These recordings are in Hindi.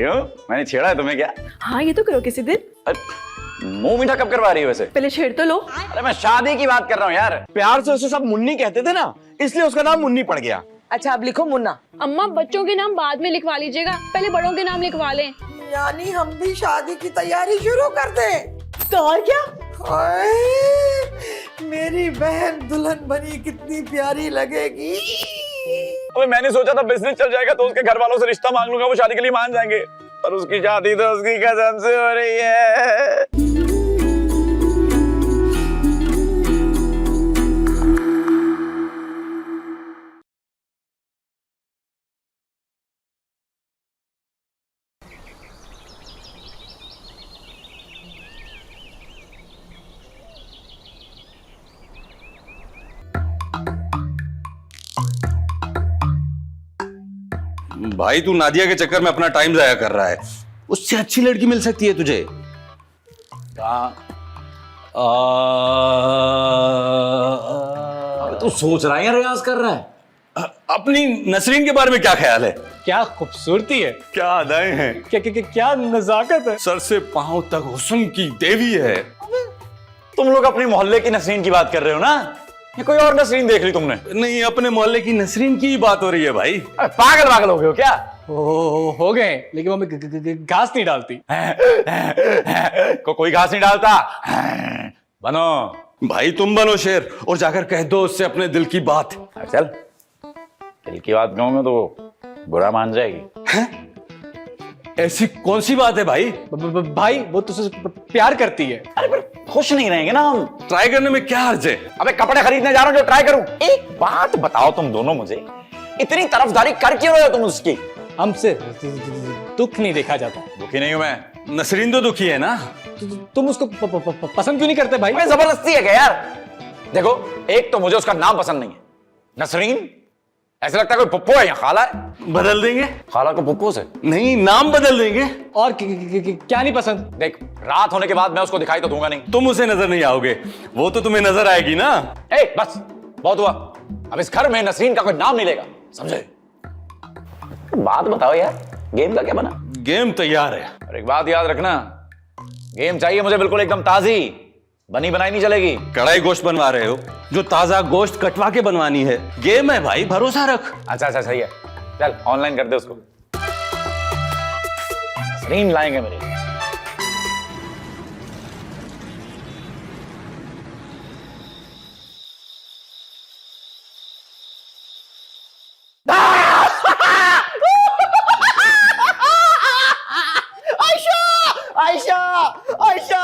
क्यों, मैंने छेड़ा है तुम्हें क्या? हाँ ये तो करो किसी दिन। मुंह मीठा कब करवा रही है वैसे? पहले छेड़ तो लो। अरे मैं शादी की बात कर रहा हूँ यार। प्यार से उसे सब मुन्नी कहते थे ना, इसलिए उसका नाम मुन्नी पड़ गया। अच्छा अब लिखो मुन्ना। अम्मा बच्चों के नाम बाद में लिखवा लीजिएगा, पहले बड़ों के नाम लिखवा लें। यानी हम भी शादी की तैयारी शुरू कर दें? तो और क्या। हाय, मेरी बहन दुल्हन बनी कितनी प्यारी लगेगी। अबे मैंने सोचा था बिजनेस चल जाएगा तो उसके घर वालों से रिश्ता मांग लूंगा, वो शादी के लिए मान जाएंगे, पर उसकी शादी तो उसकी कसम से हो रही है। भाई तू नादिया के चक्कर में अपना टाइम जाया कर रहा है, उससे अच्छी लड़की मिल सकती है तुझे। तू सोच रहा है या रियाज कर रहा है? अपनी नसरीन के बारे में क्या ख्याल है? क्या खूबसूरती है, क्या अदाएं हैं, क्या नजाकत है। सर से पांव तक हुस्न की देवी है। तुम लोग अपने मोहल्ले की नसरीन की बात कर रहे हो ना, या कोई और नसरीन देख ली तुमने? नहीं, अपने मोहल्ले की नसरीन की बात हो रही है भाई। पागल हो गए हो क्या? हो गए, लेकिन मम्मी घास नहीं डालती। कोई घास नहीं डालता। बनो भाई तुम बनो शेर और जाकर कह दो उससे अपने दिल की बात। चल, दिल की बात कहूंगा तो वो बुरा मान जाएगी। ऐसी कौन सी बात है भाई? भाई वो तुझसे प्यार करती है। अरे पर खुश नहीं रहेंगे ना हम? ट्राई करने में क्या हर्ज है? अबे कपड़े खरीदने जा रहा हूं जो ट्राई करूं। एक बात बताओ तुम दोनों मुझे, इतनी तरफदारी कर क्यों रहे हो तुम उसकी? हमसे दुख नहीं देखा जाता। दुखी नहीं हूं मैं। नसरीन तो दुखी है ना। तुम उसको पसंद क्यों नहीं करते भाई? मैं जबरदस्ती है क्या यार? देखो, एक तो मुझे उसका नाम पसंद नहीं है, नसरीन। ऐसा लगता है कोई पुप्पो है या खाला है। बदल देंगे? खाला को पुप्पो से नहीं, नाम बदल देंगे। और क्या नहीं पसंद? देख, रात होने के बाद मैं उसको दिखाई तो दूंगा नहीं। तुम उसे नजर नहीं आओगे, वो तो तुम्हें नजर आएगी ना। बस बहुत हुआ, अब इस घर में नसरीन का कोई नाम नहीं लेगा, समझे? बात बताओ यार, गेम का क्या बना? गेम तैयार है। और एक बात याद रखना, गेम चाहिए मुझे बिल्कुल एकदम ताजी, बनी बनाई नहीं चलेगी। कढ़ाई गोश्त बनवा रहे हो, जो ताजा गोश्त कटवा के बनवानी है। गेम है भाई, भरोसा रख। अच्छा सही है, चल ऑनलाइन कर दे उसको। नसरीन लाएंगे मेरे। आयशा, आयशा,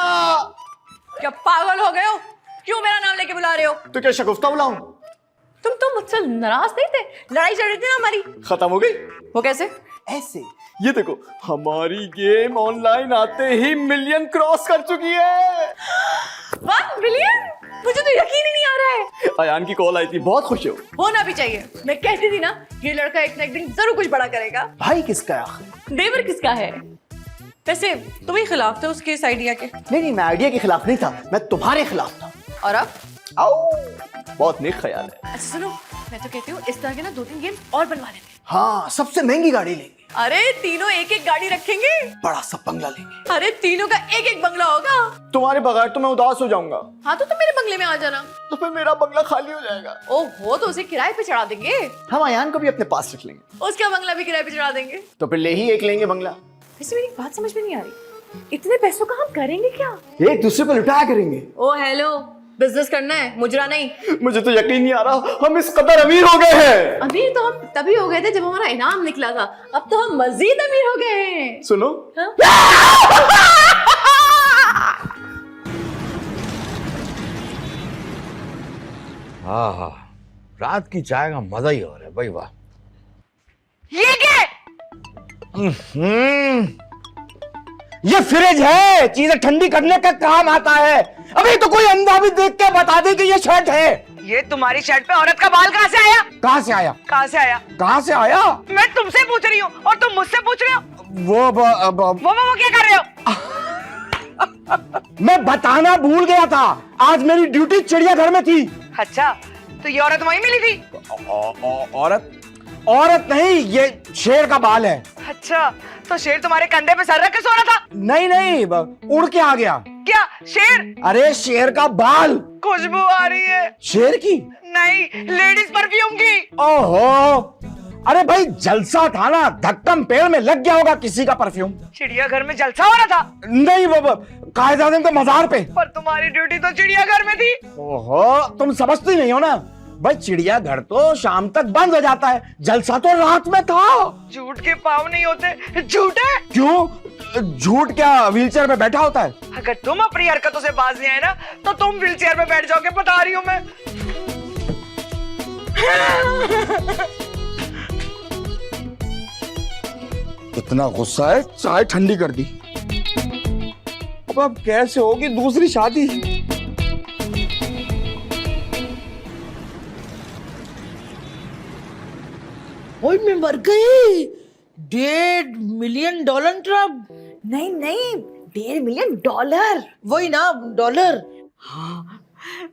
क्या पागल हो गए हो? क्यों मेरा नाम लेके बुला रहे हो? तो क्या शगुफ्ता बुलाऊं? तुम तो मुझसे नाराज नहीं थे? लड़ाई चल रही थी ना हमारी। खत्म हो गई? वो कैसे? ऐसे, ये देखो, हमारी गेम ऑनलाइन आते ही मिलियन क्रॉस कर चुकी है। 1 मिलियन? मुझे तो यकीन ही नहीं आ रहा है। अयान की कॉल आई थी, बहुत खुश हो। होना भी चाहिए, मैं कहती थी ना ये लड़का एक ना एक दिन जरूर कुछ बड़ा करेगा। भाई किसका है आखिर? देवर किसका है? वैसे तुम ही खिलाफ थे उसके इस आइडिया के। नहीं, मैं आइडिया के खिलाफ नहीं था, मैं तुम्हारे खिलाफ था। और अब? आओ, बहुत नेक ख्याल है। अच्छा सुनो, मैं तो कहती हूँ इस तरह के ना 2-3 गेम और बनवा लेते हैं। हाँ, सबसे महंगी गाड़ी लेंगे। अरे तीनों एक गाड़ी रखेंगे। बड़ा सा बंगला लेंगे। अरे तीनों का एक बंगला होगा। तुम्हारे बगैर तो मैं उदास हो जाऊंगा। हाँ तो तुम मेरे बंगले में आ जाना। तो फिर मेरा बंगला खाली हो जाएगा। ओहो, तो उसे किराए पे चढ़ा देंगे। हम अयान को भी अपने पास रख लेंगे। उसका बंगला भी किराए पे चढ़ा देंगे। तो फिर ले ही एक लेंगे बंगला। वैसे मेरी बात समझ में नहीं आ रही, इतने पैसों का हम करेंगे क्या? एक दूसरे को लुटाया करेंगे। ओ हेलो, बिजनेस करना है, मुजरा नहीं। मुझे तो यकीन नहीं आ रहा, हम इस कदर अमीर हो गए हैं। अमीर तो हम तभी हो गए थे जब हमारा इनाम निकला था, अब तो हम मजीद अमीर हो गए हैं। सुनो, हाँ, रात की चाय का मजा ही और है भाई। वाह, ये क्या? ये फ्रिज है, चीजें ठंडी करने का काम आता है। अभी तो कोई अंधा भी देख के बता दे कि ये शर्ट है। ये तुम्हारी शर्ट पे औरत का बाल कहाँ से आया? कहाँ से आया? कहाँ से आया? कहाँ से आया? मैं तुमसे पूछ रही हूँ और तुम मुझसे पूछ रहे हो। वो क्या कर रहे हो? मैं बताना भूल गया था, आज मेरी ड्यूटी चिड़ियाघर में थी। अच्छा, तो ये औरत वहीं मिली थी? औरत? औरत नहीं, ये शेर का बाल है। अच्छा, तो शेर तुम्हारे कंधे पे सर रख के सो रहा था? नहीं नहीं, उड़ के आ गया। क्या शेर? अरे शेर का बाल। खुशबू आ रही है। शेर की? नहीं, लेडीज परफ्यूम की। ओहो, अरे भाई जलसा था ना, धक्कम पेड़ में लग गया होगा किसी का परफ्यूम। चिड़ियाघर में जलसा हो रहा था? नहीं बाबा, कायदादम के मजार पे। पर तुम्हारी ड्यूटी तो चिड़ियाघर में थी। ओहो, तुम समझती नहीं हो ना भाई, चिड़ियाघर तो शाम तक बंद हो जाता है, जलसा तो रात में था। झूठ के पाँव नहीं होते। झूठ है? क्यों? झूठ क्या व्हीलचेयर पे बैठा होता है? अगर तुम अपनी हरकतों से बाज नहीं आए ना, तो तुम व्हीलचेयर पे बैठ जाओगे, बता रही हूँ मैं। इतना गुस्सा है, चाय ठंडी कर दी। अब कैसे होगी दूसरी शादी? ओए मैं मर गई। $1.5 मिलियन ट्रक। नहीं नहीं, $1.5 मिलियन। वही ना, डॉलर। हाँ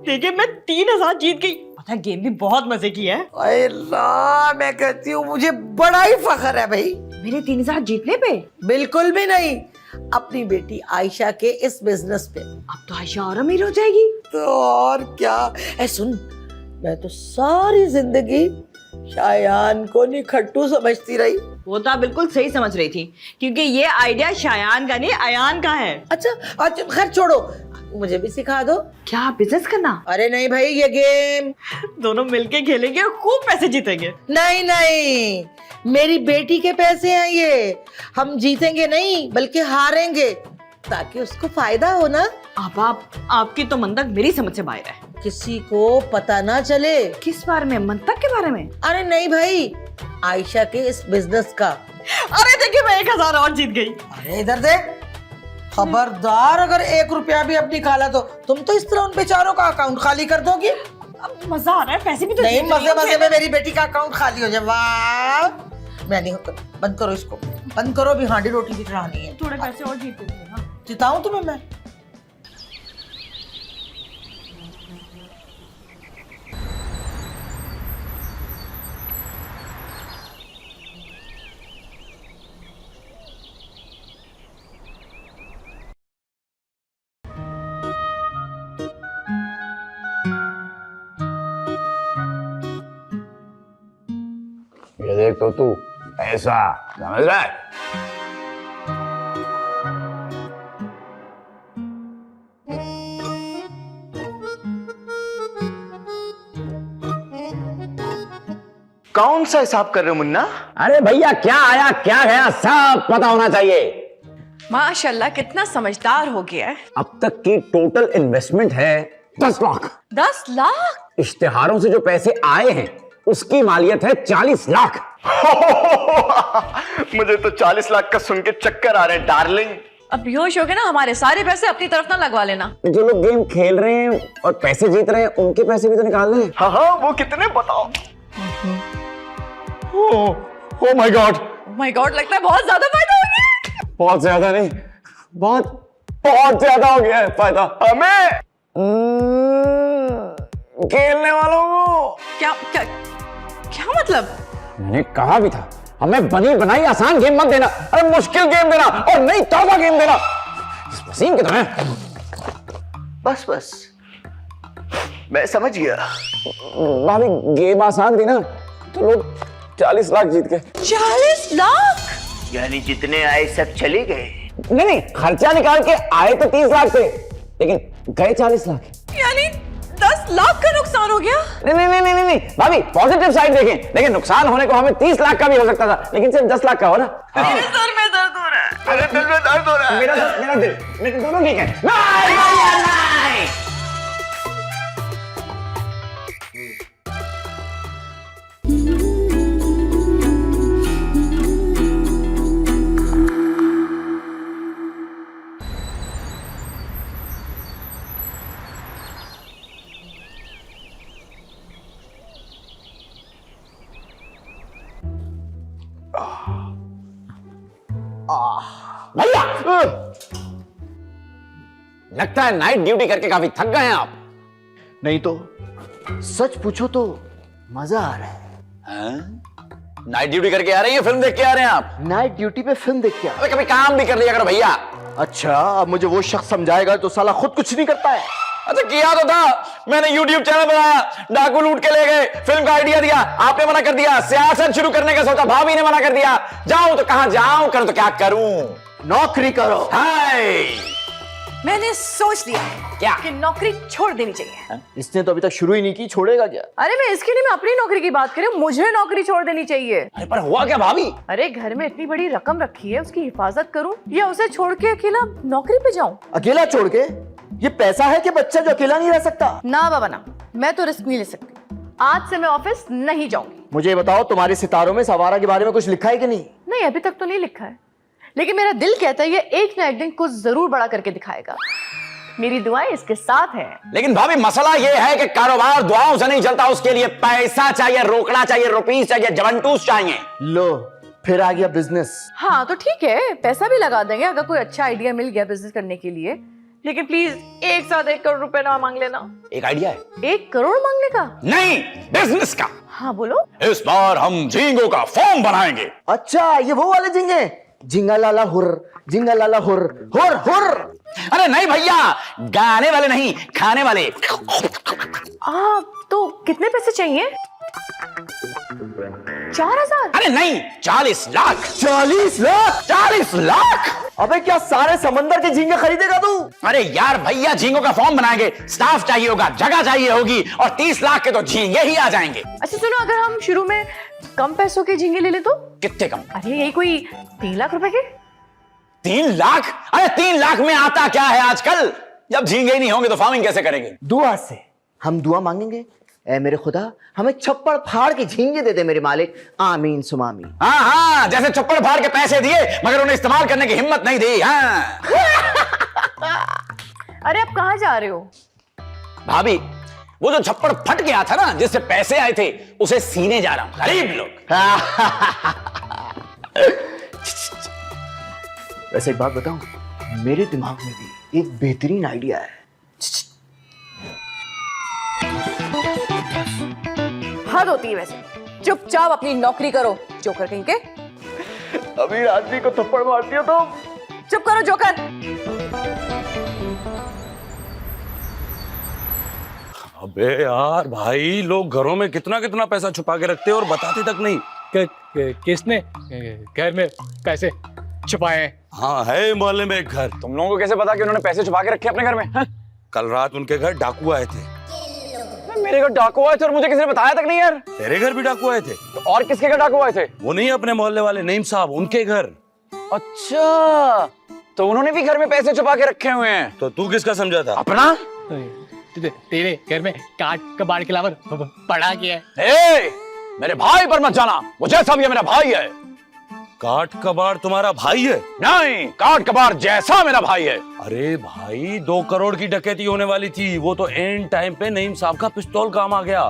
देखिए, मैं 3,000 जीत गई। पता गेम भी बहुत मजे की है। अल्लाह, मैं कहती हूँ मुझे बड़ा ही फख्र है भाई मेरे 3,000 जीतने पे। बिल्कुल भी नहीं, अपनी बेटी आयशा के इस बिजनेस पे। अब तो आयशा और अमीर हो जाएगी। तो और क्या। ऐ सुन, मैं तो सारी जिंदगी शायान को निखट्टू समझती रही। वो तो आप बिल्कुल सही समझ रही थी, क्योंकि ये आइडिया शायान का नहीं, अयान का है। अच्छा खैर छोड़ो, मुझे भी सिखा दो। क्या बिजनेस करना? अरे नहीं भाई, ये गेम दोनों मिलके खेलेंगे और खूब पैसे जीतेंगे। नहीं, मेरी बेटी के पैसे हैं ये। हम जीतेंगे नहीं बल्कि हारेंगे, ताकि उसको फायदा हो ना। अब आपकी तो मंतक मेरी समझ से बाहर है। किसी को पता ना चले। किस बारे में? मंतक के बारे में? अरे नहीं भाई, आयशा के इस बिजनेस का। अरे देखिए, मैं 1,000 और जीत गई। अरे इधर दे, खबरदार अगर 1 रुपया भी अब निकाला तो तुम तो इस तरह उन बेचारों का अकाउंट खाली कर दोगी। अब मजा आ रहा है, पैसे भी तो नहीं, जीत रही हूँ। मजे में मेरी बेटी का अकाउंट खाली हो जाए। वाह, मैं नहीं होता। बंद करो इसको, बंद करो, भी हांडी रोटी भी चढ़ानी है। थोड़े पैसे और जीत लेते हैं ना। जिताऊं तुम्हें मैं? ये देख तो तू, ऐसा समझ रहा है? कौन सा हिसाब कर रहे हो मुन्ना? अरे भैया, क्या आया क्या गया सब पता होना चाहिए। माशाल्लाह, कितना समझदार हो गया है। अब तक की टोटल इन्वेस्टमेंट है 10 लाख। 10 लाख? इश्तिहारों से जो पैसे आए हैं उसकी मालियत है 40 लाख। मुझे तो 40 लाख का सुन के चक्कर आ रहे हैं डार्लिंग। अब बेहोश हो गए ना, हमारे सारे पैसे अपनी तरफ ना लगवा लेना। जो लोग गेम खेल रहे हैं और पैसे जीत रहे हैं उनके पैसे भी तो निकाल रहे हैं। हाँ, वो कितने बताओ? Oh my God, my God, लगता है बहुत ज्यादा फायदा हो गया। बहुत ज्यादा नहीं, बहुत ज्यादा हो गया है फायदा हमें, खेलने वालों को। क्या मतलब? मैंने कहा भी था हमें बनी बनाई आसान गेम मत देना, अरे मुश्किल गेम देना और नई ताजा गेम देना। इस वसीम की तरह। बस मैं समझ गया। भाभी, गेम आसान थी ना तो लोग 40 लाख जीत गए। 40 लाख? यानी जितने आए सब चले गए। नहीं, खर्चा निकाल के आए तो 30 लाख थे, लेकिन गए 40 लाख। यानी 10 लाख का नुकसान हो गया? नहीं भाभी, पॉजिटिव साइड देखें। लेकिन नुकसान होने को हमें 30 लाख का भी हो सकता था, लेकिन सिर्फ 10 लाख का हो ना। मेरे सर में दर्द हो रहा है। मेरे दिल में दर्द हो रहा है। मेरा दिल, लेकिन दोनों ठीक है। नहीं। भैया, लगता है नाइट ड्यूटी करके काफी थक गए हैं आप। नहीं तो सच पूछो तो मजा आ रहा है। नाइट ड्यूटी करके आ रही है, फिल्म देख के आ रहे हैं आप? नाइट ड्यूटी पे फिल्म देख के अबे कभी काम भी कर लिया करो भैया। अच्छा, अब मुझे वो शख्स समझाएगा तो साला खुद कुछ नहीं करता है। अच्छा किया तो था, मैंने YouTube चैनल बनाया, डाकू लूट के ले गए, फिल्म का आइडिया दिया, आपने मना कर दिया, सियासत शुरू करने का सोचा, भाभी ने मना कर दिया। जाऊं तो कहां जाऊं, करूं तो क्या करूं? नौकरी करो। हाय मैंने सोच लिया है क्या? कि नौकरी छोड़ देनी चाहिए। इसने तो अभी तक शुरू ही नहीं की, छोड़ेगा क्या? अरे मैं इसके लिए मैं अपनी नौकरी की बात कर रही हूँ, मुझे नौकरी छोड़ देनी चाहिए। अरे पर हुआ क्या भाभी? अरे घर में इतनी बड़ी रकम रखी है, उसकी हिफाजत करूं या उसे छोड़ के अकेला नौकरी पे जाऊं? अकेला छोड़ के? ये पैसा है कि बच्चा जो अकेला नहीं रह सकता? ना बाबा ना, मैं तो रिस्क नहीं ले सकती। आज से मैं ऑफिस नहीं जाऊंगी। मुझे ये बताओ, तुम्हारे सितारों में सवारा के बारे में कुछ लिखा है कि नहीं? नहीं, अभी तक तो नहीं लिखा है, लेकिन मेरा दिल कहता है ये एक ना एक दिन कुछ जरूर बड़ा करके दिखाएगा। मेरी दुआएं इसके साथ हैं। लेकिन भाभी मसला ये है कि कारोबार दुआओं से नहीं चलता, उसके लिए पैसा चाहिए, रोकड़ा चाहिए, रुपीस चाहिए, जवंटूस चाहिए। लो, फिर आ गया बिजनेस। हाँ तो ठीक है, पैसा भी लगा देंगे अगर कोई अच्छा आइडिया मिल गया बिजनेस करने के लिए, लेकिन प्लीज एक साथ 1 करोड़ रुपए ना मांग लेना। एक आइडिया है? 1 करोड़ मांगने का? नहीं, बिजनेस का। हाँ बोलो। इस बार हम झींगों का फॉर्म बनाएंगे। अच्छा, ये वो वाले झींगे? झींगा लाला हुर, झींगा लाला हुर, हुर हुर। अरे नहीं भैया, गाने वाले नहीं, खाने वाले। तो कितने पैसे चाहिए? 4000? अरे नहीं, 40 लाख। 40 लाख? 40 लाख? अबे क्या सारे समंदर के झींगे खरीदेगा तू? अरे यार भैया, झींगों का फॉर्म बनाएंगे, स्टाफ चाहिए होगा, जगह चाहिए होगी, और 30 लाख के तो झींगे ही आ जाएंगे। अच्छा सुनो, अगर हम शुरू में कम पैसों के झींगे ले ले तो? कितने कम? अरे यही कोई 3 लाख रुपए के। 3 लाख? अरे 3 लाख में आता क्या है आजकल? जब झींगे ही नहीं होंगे तो फार्मिंग कैसे करेंगे? दुआ से हम दुआ मांगेंगे, ऐ मेरे खुदा हमें छप्पड़ फाड़ के झींगे दे दे मेरे मालिक, आमीन सुमामी। हाँ हाँ, जैसे छप्पड़ फाड़ के पैसे दिए मगर उन्हें इस्तेमाल करने की हिम्मत नहीं दी। हाँ अरे आप कहाँ जा रहे हो? भाभी, वो जो छप्पड़ फट गया था ना, जिससे पैसे आए थे, उसे सीने जा रहा हूं। गरीब लोग। वैसे एक बात बताऊं, मेरे दिमाग में भी एक बेहतरीन आइडिया है। हद होती है वैसे, चुपचाप अपनी नौकरी करो जोकर कहीं के। अभी आदमी को थप्पड़ मारती हो तो? चुप करो जोकर। अबे यार भाई, लोग घरों में कितना कितना पैसा छुपा के रखते हैं और बताते तक नहीं। किसने घर में पैसे छुपाए हैं? हाँ, है मोहल्ले में एक घर। तुम लोगों को कैसे पता कि उन्होंने पैसे छुपा के रखे अपने घर में? हाँ? कल रात उनके घर डाकू आए थे। मेरे घर डाकू आए थे और मुझे किसी ने बताया तक नहीं यार। तेरे घर भी डाकू आए थे? तो और किसके घर डाकू आए थे? वो नहीं, अपने मोहल्ले वाले नईम साहब, उनके घर। अच्छा, तो उन्होंने भी घर में पैसे छुपा के रखे हुए हैं। तो तू किसका समझा था? अपना। तेरे घर में काट कबाड़ के अलावा पड़ा क्या है? ए, मेरे भाई पर मत जाना, मुझे सब ये मेरा भाई है। काट कबाड़ तुम्हारा भाई है? नहीं, काट कबाड़ जैसा मेरा भाई है। अरे भाई, 2 करोड़ की डकैती होने वाली थी, वो तो एंड टाइम पे नईम साहब का पिस्तौल काम आ गया।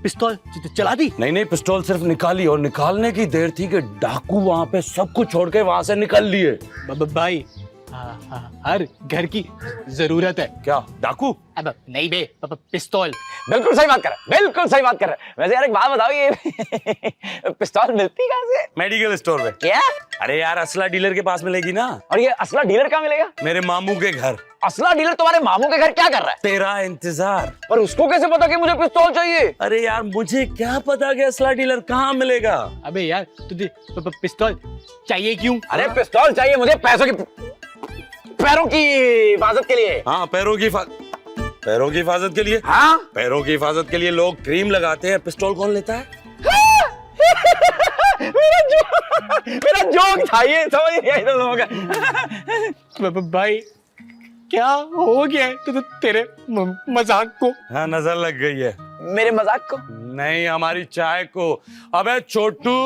पिस्तौल चला दी? नहीं, पिस्तौल सिर्फ निकाली, और निकालने की देर थी कि डाकू वहां पे सब कुछ छोड़ के वहां से निकल लिए। भाई, हर घर की जरूरत है। क्या डाकू? अब नहीं बे, पिस्तौल। बिल्कुल सही बात कर रहा है, बिल्कुल सही बात कर रहा है। वैसे यार एक बात बताओ, ये पिस्तौल मिलती कहाँ से? मेडिकल स्टोर में। क्या? अरे यार, असला डीलर के पास मिलेगी ना। और ये असला डीलर कहाँ मिलेगा? मेरे मामू के घर। असला डीलर तुम्हारे मामू के घर क्या कर रहा है? तेरा इंतजार। पर उसको कैसे पता कि मुझे पिस्तौल चाहिए? अरे यार, मुझे क्या पता कि असला डीलर कहाँ मिलेगा। अबे यार, तुझे पिस्तौल चाहिए क्यों? अरे पिस्तौल चाहिए मुझे पैसों की, पैरों की हिफाजत के लिए। हाँ, पैरों की हिफाजत के लिए। हाँ, पैरों की हिफाजत के लिए लोग क्रीम लगाते हैं, पिस्तौल कौन लेता है? मेरा जोक था ये, समझ नहीं आई तुम लोगों का। भाई, क्या हो गया तो तेरे मजाक को? हाँ, नजर लग गई है। मेरे मजाक को? नहीं, हमारी चाय को। अबे छोटू,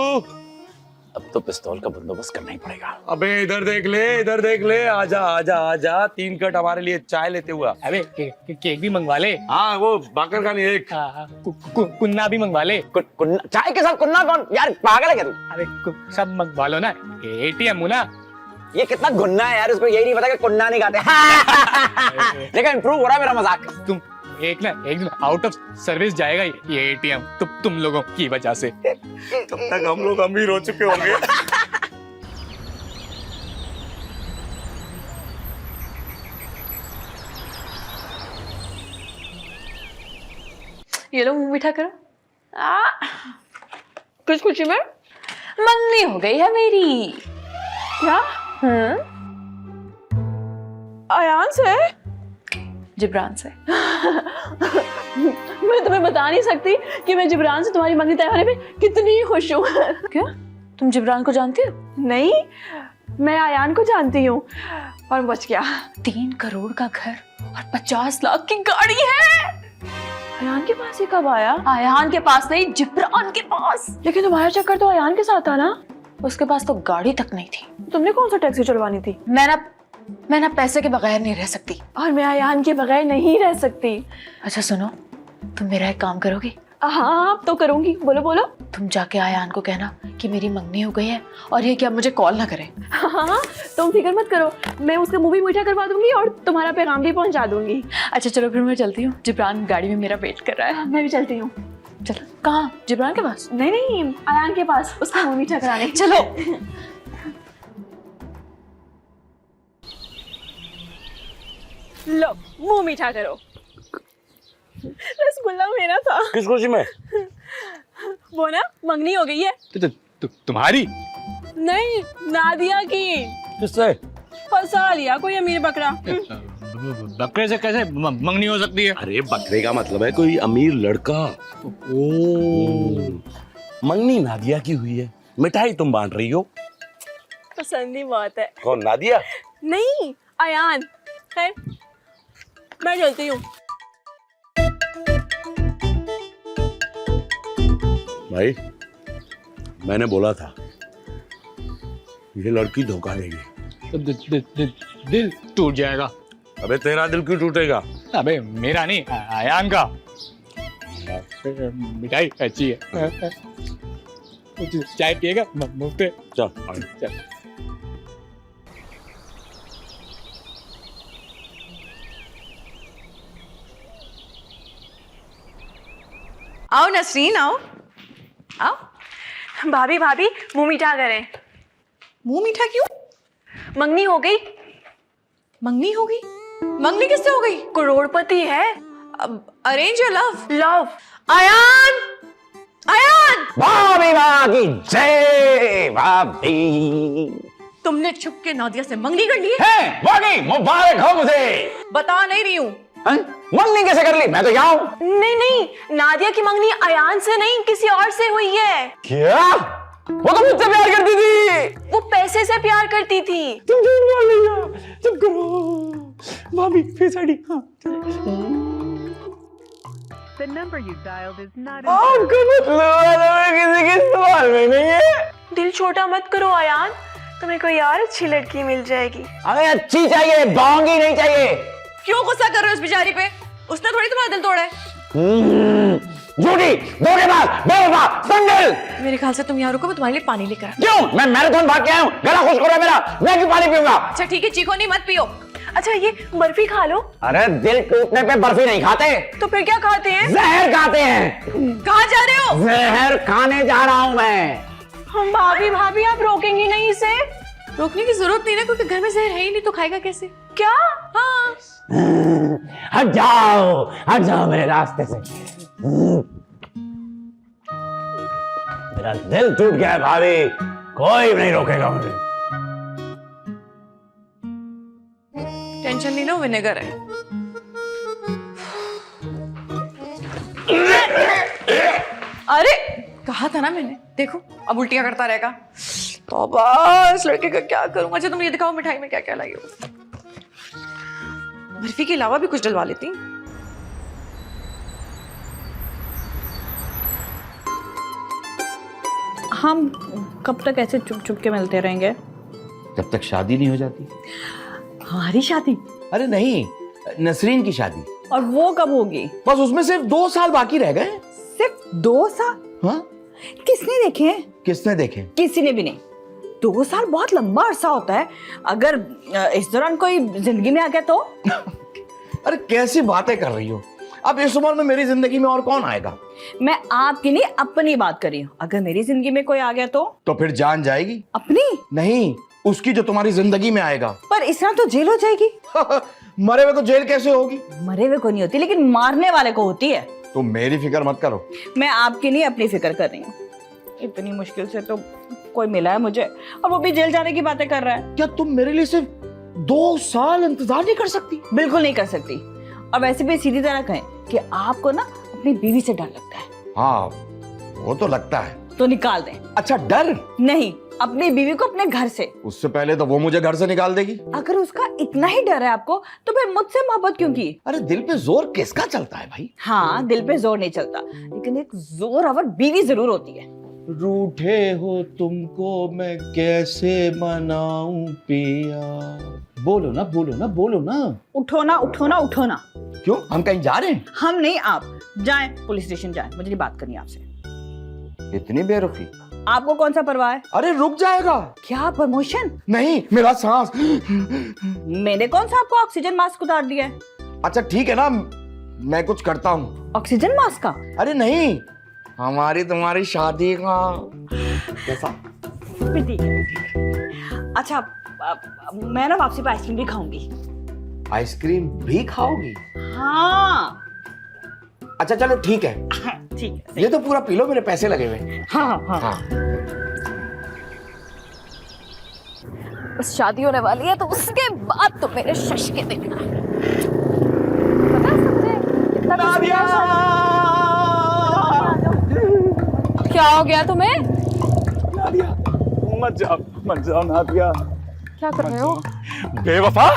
अब तो पिस्तौल का बंदोबस्त करना ही पड़ेगा। अबे इधर देख ले, इधर देख ले, आजा आजा आजा, 3 कट हमारे लिए चाय लेते हुआ। अबे केक भी मंगवा ले। हाँ, वो बाकर खानी एक। कुन्ना भी मंगवा ले। कुन्ना? चाय के साथ कुन्ना कौन? यार पागल है क्या तू? अरे सब मंगवा लो ना, ATM ना। ये कितना गुन्ना है यार, उसको यही नहीं पता कि कुन्ना नहीं खाते। लेकिन इंप्रूव हो रहा है मेरा मजाक। तुम एक दिन आउट ऑफ सर्विस जाएगा ये एटीएम तुम लोगों की वजह से। तब तक हम लोग अमीर हो चुके होंगे। ये लो मुंह मीठा करो। किस खुशी में? मंगनी हो गई है मेरी। क्या? अयान से? जिब्रान से। मैं तुम्हें बता नहीं सकती कि मैं जिब्रान से तुम्हारी मंगनी तय होने पे कितनी खुश हूँ। क्या तुम जिब्रान को जानती हो? नहीं, मैं अयान को जानती हूँ और बच गया। 3 करोड़ का घर और 50 लाख की गाड़ी है। अयान के पास ये कब आया? अयान के पास नहीं, जिब्रान के पास। लेकिन तुम्हारा चक्कर तो अयान के साथ था ना? उसके पास तो गाड़ी तक नहीं थी। तुमने कौन सा टैक्सी चलवानी थी? मैं ना पैसे के बगैर नहीं रह सकती। और मैं अयान के बगैर नहीं रह सकती। अच्छा सुनो, तुम मेरा एक काम करोगी? हाँ तो करूंगी, बोलो बोलो। तुम जाके अयान को कहना कि मेरी मंगनी हो गई है और ये कि अब मुझे कॉल ना करे। हाँ तुम फिक्र मत करो, मैं उसका मुंह भी मीठा करवा दूंगी और तुम्हारा पैगाम भी पहुंचा दूंगी। अच्छा चलो फिर मैं चलती हूँ, जिब्रान गाड़ी में मेरा वेट कर रहा है। मैं भी चलती हूँ। चलो। कहाँ? जिब्रान के पास? नहीं नहीं, अयान के पास, उसका मुंह मीठा कराने। चलो। लो मुंह मीठा करो। रसगुल्ला मेरा था। किस खुशी में? वो ना मंगनी हो गई है। तुम्हारी? नहीं, नादिया की। किससे? फंसा लिया कोई अमीर बकरा। बकरे से कैसे मंगनी हो सकती है? अरे बकरे का मतलब है कोई अमीर लड़का। मंगनी नादिया की हुई है, मिठाई तुम बांट रही हो। पसंद ही बहुत है। कौन, नादिया? नहीं, अयान। खैर मैं चलती हूँ। भाई मैंने बोला था ये लड़की धोखा देगी। दिल टूट जाएगा। अबे तेरा दिल क्यों टूटेगा? अबे मेरा नहीं, अयान का। मिठाई अच्छी है। चाय पिएगा मुफ्त? चल। आओ नसरीन, आओ आओ। भाभी भाभी मुंह मीठा करें। मुंह मीठा क्यों? मंगनी हो गई। मंगनी हो गई? मंगनी किससे हो गई? करोड़पति है। अरेंज या लव? लव। अयान, अयान! भाभी माँ की जय। भाभी तुमने छुप के नादिया से मंगनी कर ली है? है भाभी, मुबारक हो मुझे। बता नहीं रही हूँ। मंगनी कैसे कर ली? मैं तो यहाँ हूँ। नहीं नहीं, नादिया की मंगनी अयान से नहीं किसी और से हुई है। क्या? वो तो मुझसे प्यार करती थी। वो पैसे से प्यार करती थी। तुम झूठ बोल रही हो। चुप करो भाभी, face ID. The number you dialed is not आपका मतलब किसी के सवाल में नहीं है। दिल छोटा मत करो अयान, तुम्हें कोई और अच्छी लड़की मिल जाएगी। हमें अच्छी चाहिए, बांगी नहीं चाहिए। क्यों गुस्सा कर रहे हो उस बेचारी पे? उसने थोड़ी तुम्हारा दिल तोड़ा है। झूठी, धोखेबाज, बेवफा, संगल। मेरे ख्याल से तुम यहाँ रुको, मैं तुम्हारे लिए पानी लेकर। क्यों? मैं मैराथन भाग के आया हूँ, गला खुश हो रहा है मेरा, मैं क्यों पानी पीऊंगा? अच्छा ठीक है, चीखो नहीं, मत पियो। अच्छा ये बर्फी खा लो। अरे दिल टूटने पे बर्फी नहीं खाते, तो फिर क्या खाते हैं? जहर खाते हैं। कहाँ जा रहे हो? जहर खाने जा रहा हूँ मैं। हम भाभी भाभी आप रोकेंगी नहीं इसे? रोकने की जरूरत नहीं ना, क्योंकि घर में जहर है ही नहीं, तो खाएगा कैसे? क्या? हाँ। हट जाओ मेरे रास्ते से। मेरा दिल टूट गया है भाभी, कोई नहीं रोकेगा मुझे। टेंशन नहीं लो, विनेगर है। अरे कहा था ना मैंने, देखो अब उल्टियां करता रहेगा। तौबा, इस लड़के का क्या करूंगा। अच्छा तुम ये दिखाओ मिठाई में क्या क्या लाई हो। बर्फी के अलावा भी कुछ डलवा लेती। हम कब तक ऐसे चुप चुप के मिलते रहेंगे? जब तक शादी नहीं हो जाती। हमारी शादी? अरे नहीं, नसरीन की शादी। और वो कब होगी? बस उसमें सिर्फ 2 साल बाकी रह गए। सिर्फ 2 साल? हाँ? किसने देखे हैं? किसने देखे? किसी ने भी नहीं। 2 साल बहुत लंबा अरसा होता है। अगर इस दौरान कोई जिंदगी में आ गया तो? अरे कैसी बातें कर रही हो? अब इस उम्र में मेरी जिंदगी में और कौन आएगा? मैं आपकी नहीं अपनी बात कर रही हूँ। अगर मेरी जिंदगी में कोई आ गया तो फिर जान जाएगी? अपनी नहीं, उसकी जो तुम्हारी जिंदगी में आएगा। पर इस तरह तो जेल हो जाएगी। मरे हुए को जेल कैसे होगी? मरे हुए को नहीं होती, लेकिन मारने वाले को होती है। तुम मेरी फिक्र मत करो। मैं आपकी नहीं अपनी फिक्र कर रही हूँ। इतनी मुश्किल से तो कोई मिला है मुझे, और वो भी जेल जाने की बातें कर रहा है। क्या तुम मेरे लिए सिर्फ 2 साल इंतजार नहीं कर सकती? बिल्कुल नहीं कर सकती। और वैसे भी सीधी तरह कहें कि आपको ना अपनी बीवी से डर लगता है। हाँ, वो तो लगता है। तो निकाल दें। अच्छा, डर नहीं, अपनी बीवी को अपने घर से। उससे पहले तो वो मुझे घर से निकाल देगी। अगर उसका इतना ही डर है आपको, तो फिर मुझसे मोहब्बत क्यों की? अरे दिल पे जोर किसका चलता है भाई? हाँ, दिल पे जोर नहीं चलता, लेकिन एक जोर आवर बीवी जरूर होती है। रूठे हो तुमको मैं कैसे मनाऊं पिया। बोलो ना, बोलो ना, बोलो ना। उठो ना, उठो ना, उठो ना। क्यों, हम कहीं जा रहे हैं? हम नहीं, आप जाएं, पुलिस स्टेशन जाएं। मुझे नहीं बात करनी आपसे। इतनी बेरुखी? आपको कौन सा परवाह है? अरे रुक जाएगा। क्या प्रमोशन? नहीं, मेरा सांस। मैंने कौन सा आपको ऑक्सीजन मास्क उतार दिया है? अच्छा ठीक है ना, मैं कुछ करता हूँ। ऑक्सीजन मास्क का? अरे नहीं, हमारी तुम्हारी शादी का कैसा? फिर ठीक है। अच्छा, मैं ना वापसी पे आइसक्रीम भी खाऊंगी। आइसक्रीम भी खाओगी? हाँ। अच्छा चलो ठीक है। ठीक है। ये तो पूरा पी लो, मेरे पैसे लगे हुए। हाँ। बस शादी होने वाली है तो उसके बाद तो मेरे शश के देखना। पता है सबसे कितना क्या हो गया तुम्हें? नादिया, मत जाओ नादिया। क्या कर रहे हो? बेवफा,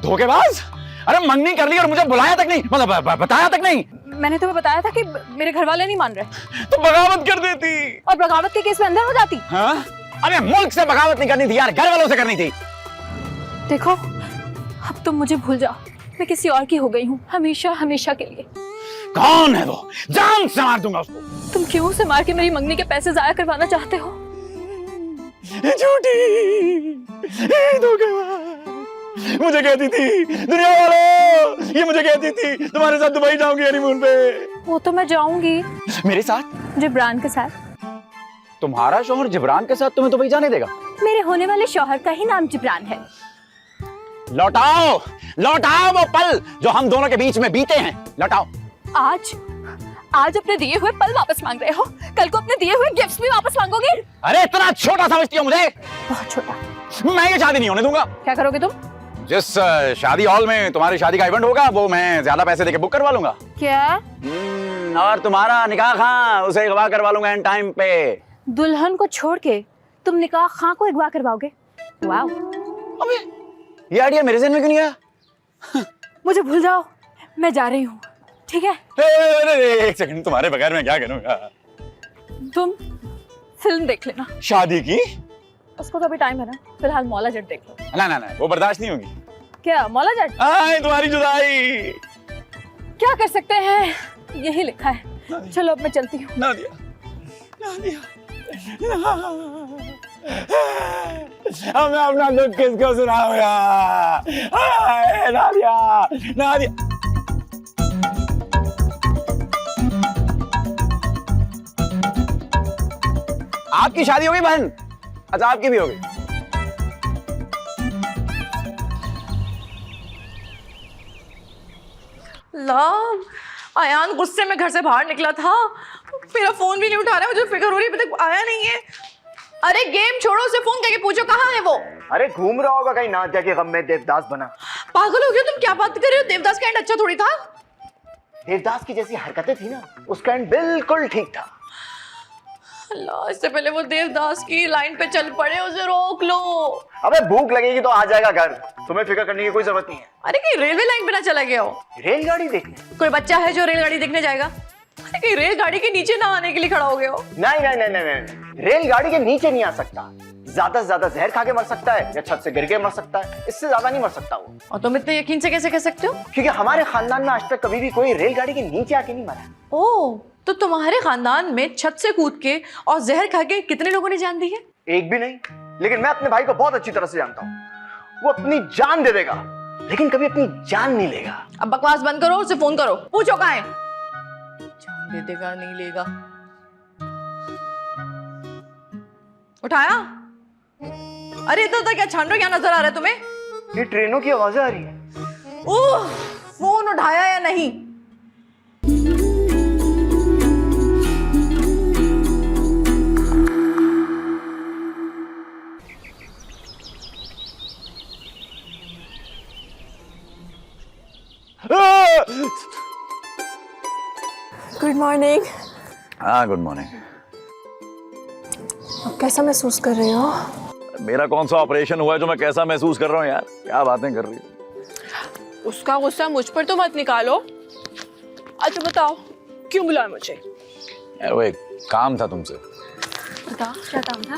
धोखेबाज। अरे मंगनी कर ली और मुझे बुलाया तक नहीं, मतलब बताया तक नहीं। मैंने तुम्हें बताया था कि मेरे घर वाले नहीं मान रहे। तो बगावत कर देती। और बगावत के केस में अंदर हो जाती। हाँ? अरे मुल्क से बगावत नहीं करनी थी यार, घर वालों से करनी थी। देखो, अब तुम मुझे भूल जाओ। मैं किसी और की हो गई हूँ, हमेशा हमेशा के लिए। कौन है वो? जान से मार दूंगा उसको। तुम क्यों उसे मार के मेरी मंगनी के पैसे जाया करवाना चाहते हो? झूठी, धोखेबाज। मुझे कहती थी दुनिया वालों, ये मुझे कहती थी तुम्हारे साथ दुबई जाऊंगी हनीमून पे। वो तो मैं जाऊंगी। मेरे साथ? जिब्रान के साथ। तुम्हारा शौहर जिब्रान के साथ तुम्हें दुबई जाने देगा? मेरे होने वाले शौहर का ही नाम जिब्रान है। लौटाओ, लौटाओ वो पल जो हम दोनों के बीच में बीते हैं, लौटाओ। आज अपने दिए हुए पल वापस मांग रहे हो, कल को अपने दिए हुए गिफ्ट्स भी वापस मांगोगे? अरे इतना छोटा समझती हो मुझे? बहुत छोटा। मैं ये शादी नहीं होने दूंगा। क्या करोगे तुम? जिस शादी हॉल में तुम्हारी शादी का इवेंट होगा वो मैं ज्यादा पैसे देके बुक करवा लूंगा। क्या? और तुम्हारा निकाह खां उसे अगवा करवा लूंगा एंड टाइम पे। दुल्हन को छोड़ के तुम निकाह खां को अगवा करवाओगे? वाओ। अबे ये आइडिया मेरे ज़हन में क्यों नहीं आया? मुझे भूल जाओ, मैं जा रही हूँ, ठीक है? एक सेकंड, तुम्हारे बगैर मैं क्या करूंगा? तुम फिल्म देख लेना। शादी की? उसको तो अभी टाइम है ना, फिलहाल मौला जट देख लो। ना वो बर्दाश्त नहीं होगी। क्या मौला जट? तुम्हारी जुदाई। क्या कर सकते हैं, यही लिखा है। चलो अब मैं चलती हूँ। नादिया, अब मैं अपना दुख किसको सुनाऊंगा? नादिया। आपकी शादी हो गई बहन? अच्छा आपकी भी हो गई। आयान गुस्से में घर से बाहर निकला था, मेरा फोन भी नहीं उठा रहा है। मुझे फिक्र हो रही है, अभी तक आया नहीं है। अरे गेम छोड़ो, उसे फोन करके पूछो कहाँ है वो। अरे घूम रहा होगा कहीं नादिया के गम में देवदास बना। पागल हो गए तुम, क्या बात कर रहे हो? देवदास का एंड अच्छा थोड़ी था। देवदास की जैसी हरकतें थी ना, उसका एंड बिल्कुल ठीक था। अल्लाह, इससे पहले वो देवदास की लाइन पे चल पड़े, उसे रोक लो। अबे भूख लगेगी तो आ जाएगा घर, तुम्हें फिक्र करने की कोई जरूरत नहीं है। अरे कहीं रेलवे लाइन पे ना चला गया हो? रेलगाड़ी देखने? कोई बच्चा है जो रेलगाड़ी देखने जाएगा? अरे कहीं रेलगाड़ी के नीचे ना आने के लिए खड़ा हो गए हो? नहीं, रेलगाड़ी के नीचे नहीं आ सकता। ज्यादा से ज्यादा जहर खा के मर सकता है या छत से गिर के मर सकता है, इससे ज्यादा नहीं मर सकता वो। और तुम इतने यकीन से कैसे कह सकते हो? क्योंकि हमारे खानदान में आज तक कभी भी कोई रेलगाड़ी के नीचे आके नहीं मरा। ओह, तो तुम्हारे खानदान में छत से कूद के और जहर खा के कितने लोगों ने जान दी है? एक भी नहीं, लेकिन मैं अपने भाई को बहुत अच्छी तरह से जानता हूँ। वो अपनी जान दे देगा लेकिन कभी अपनी जान नहीं लेगा। अब बकवास बंद करो, उसे फोन करो, पूछो कहाँ है। जान दे देगा नहीं लेगा। उठाया? अरे इधर उधर क्या छान रहे हो? क्या नजर आ रहा है तुम्हें? ये ट्रेनों की आवाजें आ रही है। ओह, फोन उठाया या नहीं? Good morning. हाँ गुड मॉर्निंग। अब कैसा महसूस कर रहे हो? मेरा कौन सा ऑपरेशन हुआ है जो मैं कैसा महसूस कर रहा हूँ यार? क्या बातें कर रही हो? उसका गुस्सा मुझ पर तो मत निकालो। अच्छा बताओ, क्यों बुलाया मुझे? यार वो एक काम था तुमसे। बताओ क्या काम था?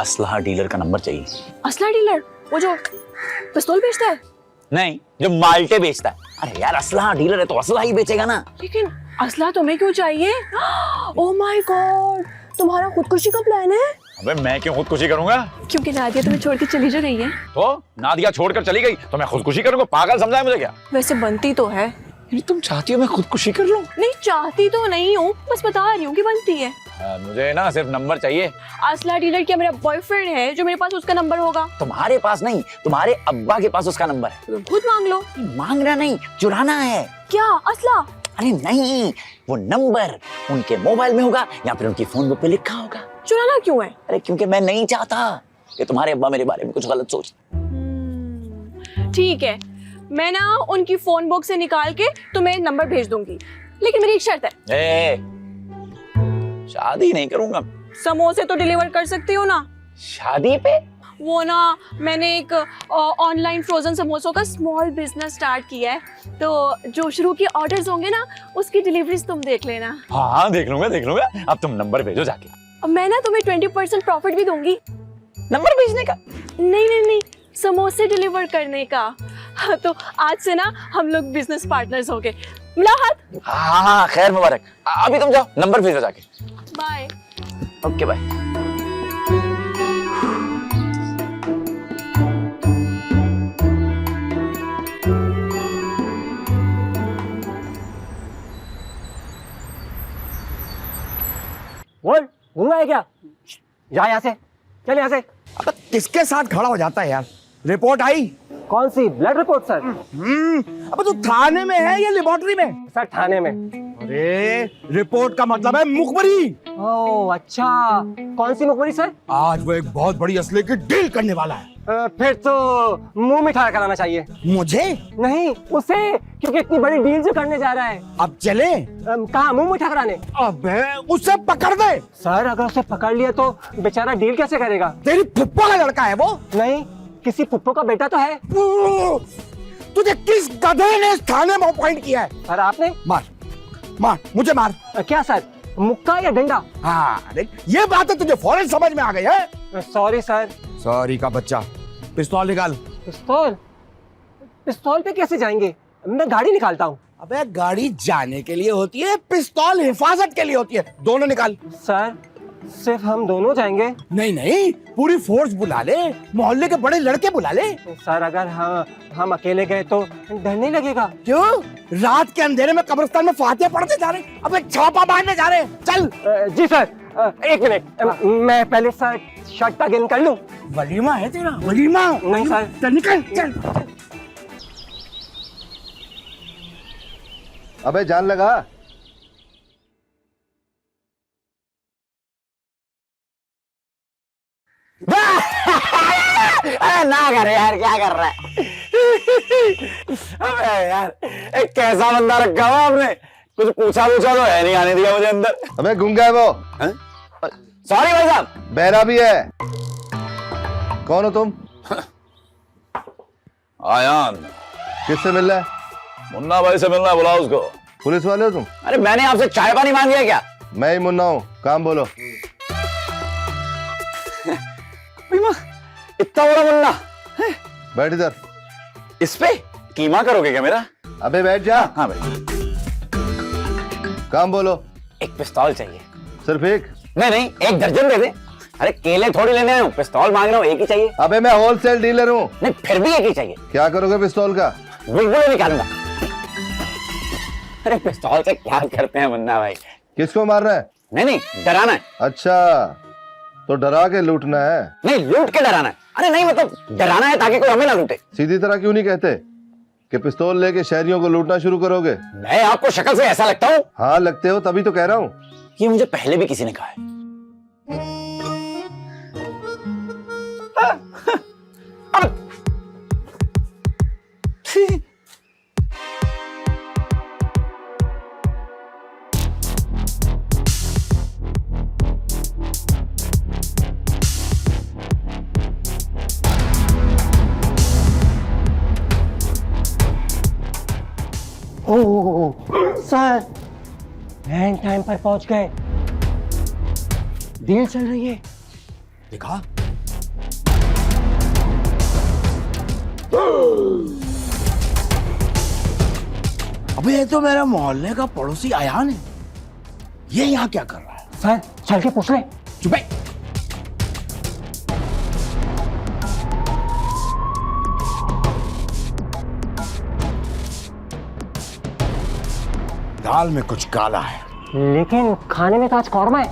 असलहा डीलर का नंबर चाहिए। असला डीलर? वो जो पिस्तौल बेचता है? नहीं, जो माल्टे बेचता है। अरे यार असलहा डीलर है तो असलहा ही बेचेगा ना। लेकिन असला तुम्हें क्यों चाहिए? ओह माय गॉड, तुम्हारा खुदकुशी का प्लान है? अबे मैं क्यों खुदकुशी करूंगा? क्योंकि नादिया तुम्हें छोड़ के चली जो गई है। तो नादिया छोड़कर चली गई तो मैं खुदकुशी करूंगा? पागल समझा है मुझे क्या? वैसे बनती तो है। तुम चाहती हो मैं खुदकुशी कर लूं? नहीं चाहती तो नहीं हूँ, बस बता रही हूँ कि बनती है। मुझे ना सिर्फ नंबर चाहिए। असला डीलर क्या मेरा बॉयफ्रेंड है जो मेरे पास उसका नंबर होगा? तुम्हारे पास नहीं, तुम्हारे अब्बा के पास उसका नंबर है। तुम खुद मांग लो। मांगना नहीं, चुराना है। क्या असला? अरे नहीं, वो नंबर उनके मोबाइल में होगा या फिर उनकी फोन बुक पे लिखा होगा। चुराना क्यों है? अरे क्योंकि मैं नहीं चाहता कि तुम्हारे अब्बा मेरे बारे में कुछ गलत सोच। ठीक है, मैं ना उनकी फोन बुक से निकाल के तुम्हें नंबर भेज दूंगी, लेकिन मेरी एक शर्त है। शादी नहीं करूंगा। समोसे तो डिलीवर कर सकती हो ना? शादी पे? वो ना मैंने एक ऑनलाइन फ्रोजन समोसों का स्मॉल बिजनेस स्टार्ट किया है, तो जो शुरू के ऑर्डर्स होंगे ना उसकी डिलीवरीज तुम देख लेना। हाँ देख लूंगा देख लूंगा। अब तुम नंबर भेजो जाके। अब मैं ना तुम्हें 20% प्रॉफिट भी दूंगी। नंबर भेजने का? नहीं नहीं नहीं, समोसे डिलीवर करने का। हाँ, तो आज से ना हम लोग बिजनेस पार्टनर्स हो गए। मिला हाथ? हाँ हाँ खैर मुबारक। अभी तुम जाओ, नंबर भेजो जाके। बाय। Okay bye. बोल, घूमा है क्या? जा यहाँ से, चल यहाँ से। अब किसके साथ खड़ा हो जाता है यार? रिपोर्ट आई? कौन सी? Blood report sir. अब तू थाने में है या लेबोरेटरी में? सर थाने में। अरे रिपोर्ट का मतलब है मुखबरी। ओह अच्छा, कौन सी मुखबरी सर? आज वो एक बहुत बड़ी असले की डील करने वाला है। फिर तो मुंह मिठा कराना चाहिए। मुझे? नहीं उसे, क्योंकि इतनी बड़ी डील जो करने जा रहा है। अब चले? कहाँ मुंह मिठा कराने? अबे उसे पकड़ दे। सर अगर उसे पकड़ लिया तो बेचारा डील कैसे करेगा? तेरी फुप्पो का लड़का है वो? नहीं, किसी फुप्पो का बेटा तो है। तुझे किस गधे ने इस थाने में अपॉइंट किया है? सर आपने? मार मार, मुझे मार। क्या सर, मुक्का या डंडा? हाँ देख, ये बात है तुझे फौरन समझ में आ गई है। Sorry sir. सॉरी का बच्चा। पिस्तौल निकाल। पिस्तौल? पिस्तौल पे कैसे जाएंगे? मैं गाड़ी निकालता हूँ। अबे गाड़ी जाने के लिए होती है, पिस्तौल हिफाजत के लिए होती है। दोनों निकाल। सर सिर्फ हम दोनों जाएंगे? नहीं नहीं, पूरी फोर्स बुला ले, मोहल्ले के बड़े लड़के बुला ले। सर अगर हम अकेले गए तो डर नहीं लगेगा? क्यों? रात के अंधेरे में कब्रिस्तान में फातिहा पढ़ते जा रहे, अब एक छापा मारने जा रहे हैं। चल। जी सर, एक मिनट, मैं पहले सर शर्ट का गेम कर लूं। वलीमा है तेरा? वलीमा? नहीं सर। चल निकल, चल। अबे जान लगा? अरे ना कर यार, क्या कर रहा है? अबे यार, एक कैसा बंदा रखा हुआ आपने? कुछ पूछा तो है नहीं, आने दिया मुझे अंदर। अबे गूंगा है वो। सॉरी भाई साहब। बहरा भी है। कौन हो तुम? आयान। किससे मिल रहा है? मुन्ना भाई से मिलना, बुलाओ उसको। पुलिस वाले हो तुम? अरे मैंने आपसे चाय पानी मांग लिया क्या? मैं ही मुन्ना हूँ, काम बोलो। इतना बड़ा मुन्ना? बैठ इधर। इस पे कीमा करोगे क्या मेरा? अबे बैठ जा। हाँ भाई। काम बोलो। एक पिस्तौल चाहिए। सिर्फ एक? नहीं नहीं, एक दर्जन दे दे। अरे केले थोड़ी लेने आया हूँ, पिस्तौल मांग रहा हूँ, एक ही चाहिए। अबे मैं होलसेल डीलर हूँ। नहीं फिर भी एक ही चाहिए। क्या करोगे पिस्तौल का? बिल्कुल निकालूंगा। अरे पिस्तौल से क्या करते हैं मुन्ना भाई? किसको मार रहा है? नहीं डराना है। अच्छा तो डरा के लूटना है? नहीं लूट के डराना है। अरे नहीं मतलब डराना है ताकि कोई हमें ना लूटे। सीधी तरह क्यों नहीं कहते कि पिस्तौल लेके शहरियों को लूटना शुरू करोगे? मैं आपको शक्ल से ऐसा लगता हूँ? हाँ लगते हो, तभी तो कह रहा हूँ। ये मुझे पहले भी किसी ने कहा है। सर एंड टाइम पर पहुंच गए। डील चल रही है। देखा? अबे ये तो मेरा मोहल्ले का पड़ोसी आयान है। ये यहाँ क्या कर रहा है? सर चल के पूछ ले। चुप है। दाल में कुछ काला है, लेकिन खाने में तो आज कौरमा है।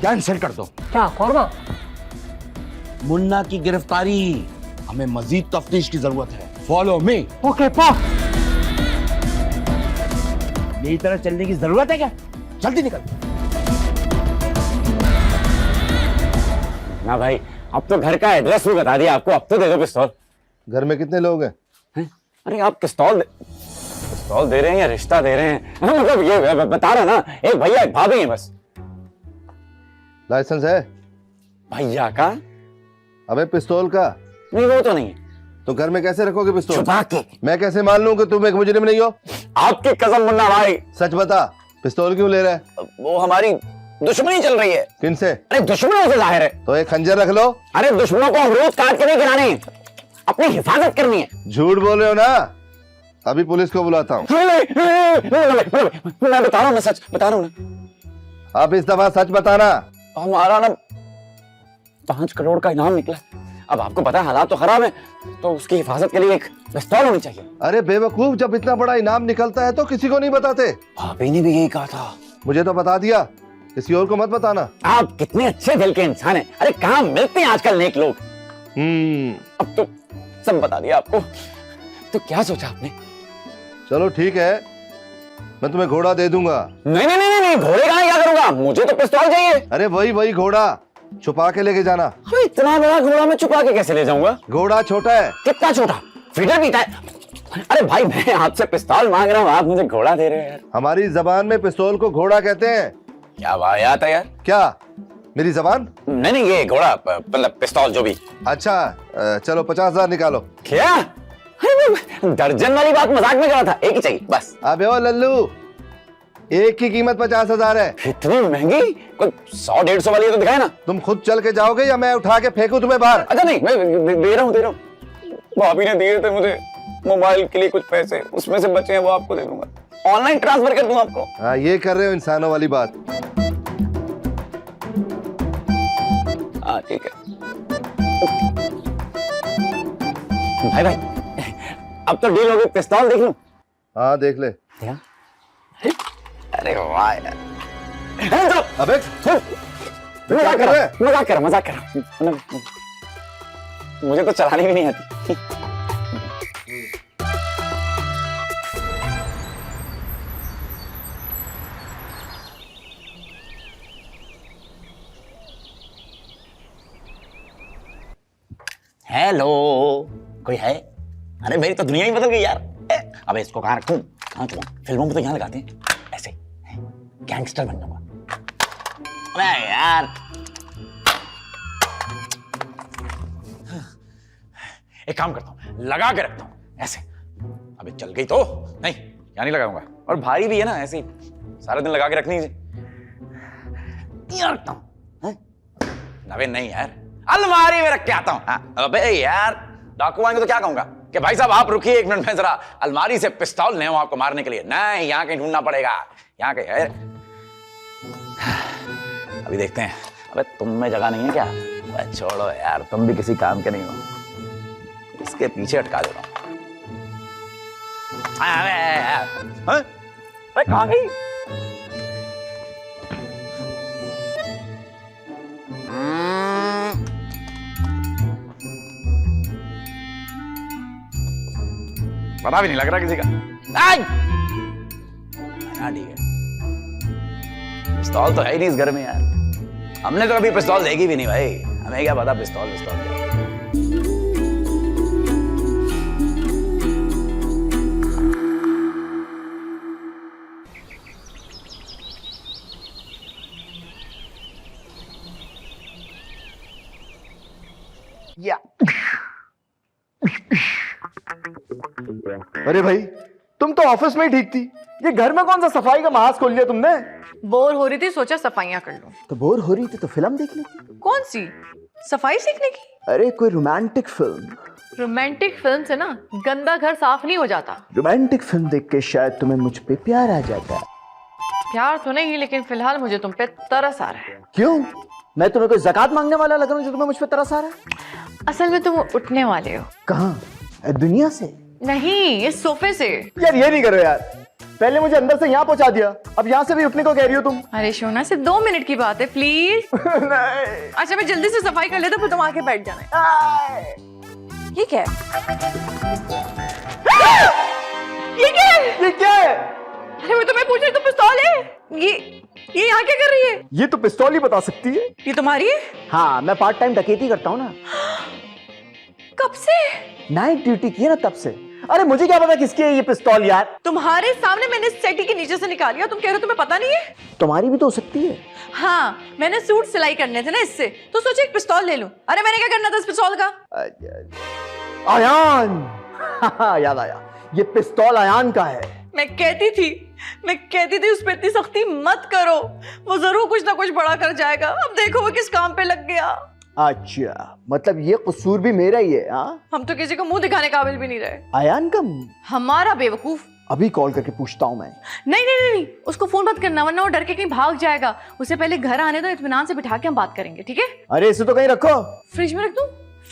कैंसिल कर दो। क्या कौरमा? मुन्ना की गिरफ्तारी, हमें मजीद तफ्तीश की जरूरत है। Follow me. ओके पा। मेरी तरह चलने की जरूरत है क्या? जल्दी निकल। ना भाई अब तो घर का एड्रेस भी बता दिया आपको, अब तो दे दो पिस्तौल। घर में कितने लोग हैं? अरे आप पिस्तौल दे रहे हैं या रिश्ता दे रहे हैं? मतलब ये बता रहा ना, एक भैया एक भाभी है बस। लाइसेंस है? भैया का? अबे पिस्तौल का? नहीं वो तो नहीं है। तो घर में कैसे रखोगे पिस्तौल? छुपा के। मैं कैसे मान लूं कि तुम एक मुजरिम नहीं हो? आपकी कसम मुन्ना भाई। सच बता, पिस्तौल क्यों ले रहा है? वो हमारी दुश्मनी चल रही है। किनसे? अरे दुश्मनों से जाहिर है। तो एक खंजर रख लो। अरे दुश्मनों को अमरूद काट के नहीं गिराने, अपनी हिफाजत करनी है। झूठ बोल रहे हो ना? अभी पुलिस को बुलाता हूँ। मैं बता रहा हूँ, मैं सच बता रहा हूँ ना। अब इस दफा सच बताना। हमारा ना 5 करोड़ का इनाम निकला। अब आपको पता है हालात तो खराब है, तो उसकी हिफाजत के लिए एक पिस्तौल होनी चाहिए। अरे बेवकूफ, जब इतना बड़ा इनाम निकलता है तो किसी को नहीं बताते। भाभी ने भी यही कहा था। मुझे तो बता दिया, किसी और को मत बताना। आप कितने अच्छे दिल के इंसान हैं। अरे कहाँ मिलते हैं आजकल नेक लोग। अब तो सब बता दिया आपको, तो क्या सोचा आपने? चलो ठीक है, मैं तुम्हें घोड़ा दे दूंगा। नहीं, घोड़े का क्या करूंगा? मुझे तो पिस्तौल चाहिए। अरे वही घोड़ा, छुपा के लेके जाना। इतना बड़ा घोड़ा मैं छुपा के कैसे ले जाऊंगा? घोड़ा छोटा है। कितना छोटा? फीडर पीता है। अरे भाई मैं आपसे पिस्तौल मांग रहा हूँ, आप मुझे घोड़ा दे रहे हैं। हमारी जबान में पिस्तौल को घोड़ा कहते हैं। क्या बात है यार? क्या मेरी जबान? नहीं ये घोड़ा मतलब पिस्तौल जो भी। अच्छा चलो 50,000 निकालो। क्या? दर्जन वाली बात मजाक में कर रहा था, एक ही चाहिए बस। अबे ओ लल्लू, एक की कीमत 50,000 है। इतनी महंगी? कोई 100-150 वाली तो दिखाए ना। तुम खुद चल के जाओगे या मैं उठा के फेंकू तुम्हें बाहर? अच्छा नहीं, मैं दे रहा हूँ। भाभी ने दिए थे मुझे मोबाइल के लिए कुछ पैसे, उसमें से बचे हैं वो आपको दे दूंगा। ऑनलाइन ट्रांसफर कर दूंगा आपको। हाँ ये कर रहे हो इंसानों वाली बात। हाँ ठीक है भाई अब तो डील हो गई। पिस्तौल देख लूं? हाँ देख ले। अरे वाह यार। अबे मजाक कर रहा। मुझे तो चलानी भी नहीं आती। हेलो, कोई है? अरे मेरी तो दुनिया ही बदल गई यार। अबे इसको कहाँ रखूं? कहाँ छुपाऊं? फिल्मों में तो यहाँ लगाते हैं ऐसे, गैंगस्टर बन जाऊंगा। अबे यार एक काम करता हूँ, लगा के रखता हूँ ऐसे। अबे चल गई तो नहीं, यहाँ नहीं लगाऊंगा। और भारी भी है ना, ऐसे सारा दिन लगा के रखनी यहाँ रखता हूँ। अबे नहीं यार, अलमारी में रख के आता हूँ। अबे यार डाकू आएंगे तो क्या कहूंगा कि भाई साहब आप रुकिए 1 मिनट में, जरा अलमारी से पिस्तौल ले आऊं आपको मारने के लिए। नहीं, यहाँ कहीं ढूंढना पड़ेगा, यहाँ कहीं है। अभी देखते हैं अबे तुम में जगह नहीं है क्या? अबे छोड़ो यार, तुम भी किसी काम के नहीं हो। इसके पीछे अटका देता हूँ। अबे कहाँ गई? पता भी नहीं लग रहा किसी का। हाँ ठीक है, पिस्तौल तो है ही नहीं इस घर में यार। हमने तो अभी पिस्तौल देखी भी नहीं भाई, हमें क्या पता पिस्तौल पिस्तौल क्या। या अरे भाई, तुम तो ऑफिस में ही ठीक थी, ये घर में कौन सा सफाई का महाज खोल लिया तुमने? बोर हो रही थी, सोचा सफाइयां कर लूं। तो बोर हो रही थी तो फिल्म देख लेती। कौन सी? सफाई सीखने की? अरे कोई रोमांटिक फिल्म। रोमांटिक फिल्म से ना गंदा घर साफ नहीं हो जाता। रोमांटिक फिल्म देख के शायद तुम्हें मुझ पे प्यार आ जाता। प्यार तो नहीं, लेकिन फिलहाल मुझे तुम पे तरस आ रहा है। क्यों? मैं तुम्हें कोई ज़कात मांगने वाला लग रहा हूं जो तुम्हें मुझ पे तरस आ रहा है? असल में तुम उठने वाले हो। कहाँ? दुनिया से? नहीं, इस सोफे से। यार ये नहीं करो यार, पहले मुझे अंदर से यहाँ पहुंचा दिया, अब यहाँ से भी उठने को कह रही हो तुम। अरे शोना, सिर्फ 2 मिनट की बात है, प्लीज। नहीं। अच्छा मैं जल्दी से सफाई कर लेता, फिर तुम आके बैठ जाना। ये क्या है? ये क्या है? ये क्या है? अरे मैं तुम्हें पूछ रही, तो पिस्तौल है। ये यहाँ क्या कर रही है? ये तो पिस्तौल ही बता सकती है। ये तुम्हारी है? हाँ, मैं पार्ट टाइम डकैती करता हूँ ना। कब से? नाइट ड्यूटी की है ना तब से। अरे मुझे क्या पता किसकी है ये पिस्तौल यार। तुम्हारे सामने मैंने सेटी के नीचे से निकाल लिया, तुम कह रहे हो तुम्हें पता नहीं है? तुम्हारी भी तो हो सकती है। हाँ, मैंने सूट सिलाई करने थे ना इससे, तो सोचे एक पिस्तौल ले लूं। अरे मैंने क्या करना था इस पिस्तौल का? आयान। याद आया, ये पिस्तौल आयान का है। मैं कहती थी उस पे इतनी सख्ती मत करो, वो जरूर कुछ ना कुछ बड़ा कर जाएगा। अब देखो वो किस काम पे लग गया। अच्छा, मतलब ये कसूर भी मेरा ही है? हाँ, हम तो किसी को मुंह दिखाने काबिल भी नहीं रहे। आयान का? हमारा बेवकूफ। अभी कॉल करके पूछता हूँ मैं। नहीं, उसको फोन मत करना, वरना वो डर के कहीं भाग जाएगा। उसे पहले घर आने दो, इत्मीनान से बिठा के हम बात करेंगे, ठीक है? अरे इसे तो कहीं रखो। फ्रिज में रख दूं?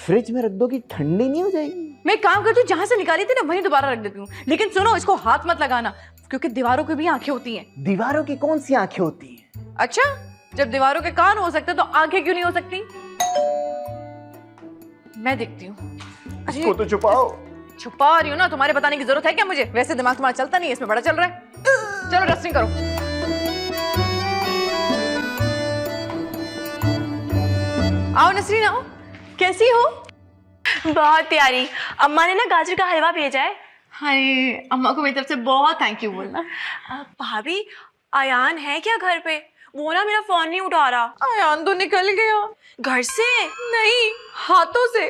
फ्रिज में रख दो कि ठंडी नहीं हो जाएगी? मैं एक काम करती हूँ, जहां से निकाली थी ना वहीं दोबारा रख देती हूँ। लेकिन सुनो, इसको हाथ मत लगाना, क्योंकि दीवारों की भी आंखें होती हैं। दीवारों की कौन सी आंखें होती हैं? अच्छा, जब दीवारों के कान हो सकते तो आंखें क्यों नहीं हो सकती? मैं देखती हूँ। इसको तो छुपाओ। छुपा रही हूँ ना, तुम्हारे बताने की जरूरत है क्या मुझे? वैसे दिमाग तुम्हारा चलता नहीं है, इसमें बड़ा चल रहा है। चलो डस्टिंग करो। आओ नसरीन, आओ। कैसी हो? बहुत प्यारी। अम्मा ने ना गाजर का हलवा भेजा है। अरे अम्मा को मेरी तरफ से बहुत थैंक यू बोलना। भाभी, आयान है क्या घर पे? वो ना मेरा फोन नहीं उठा रहा। आयान तो निकल गया। घर से? नहीं, हाथों से।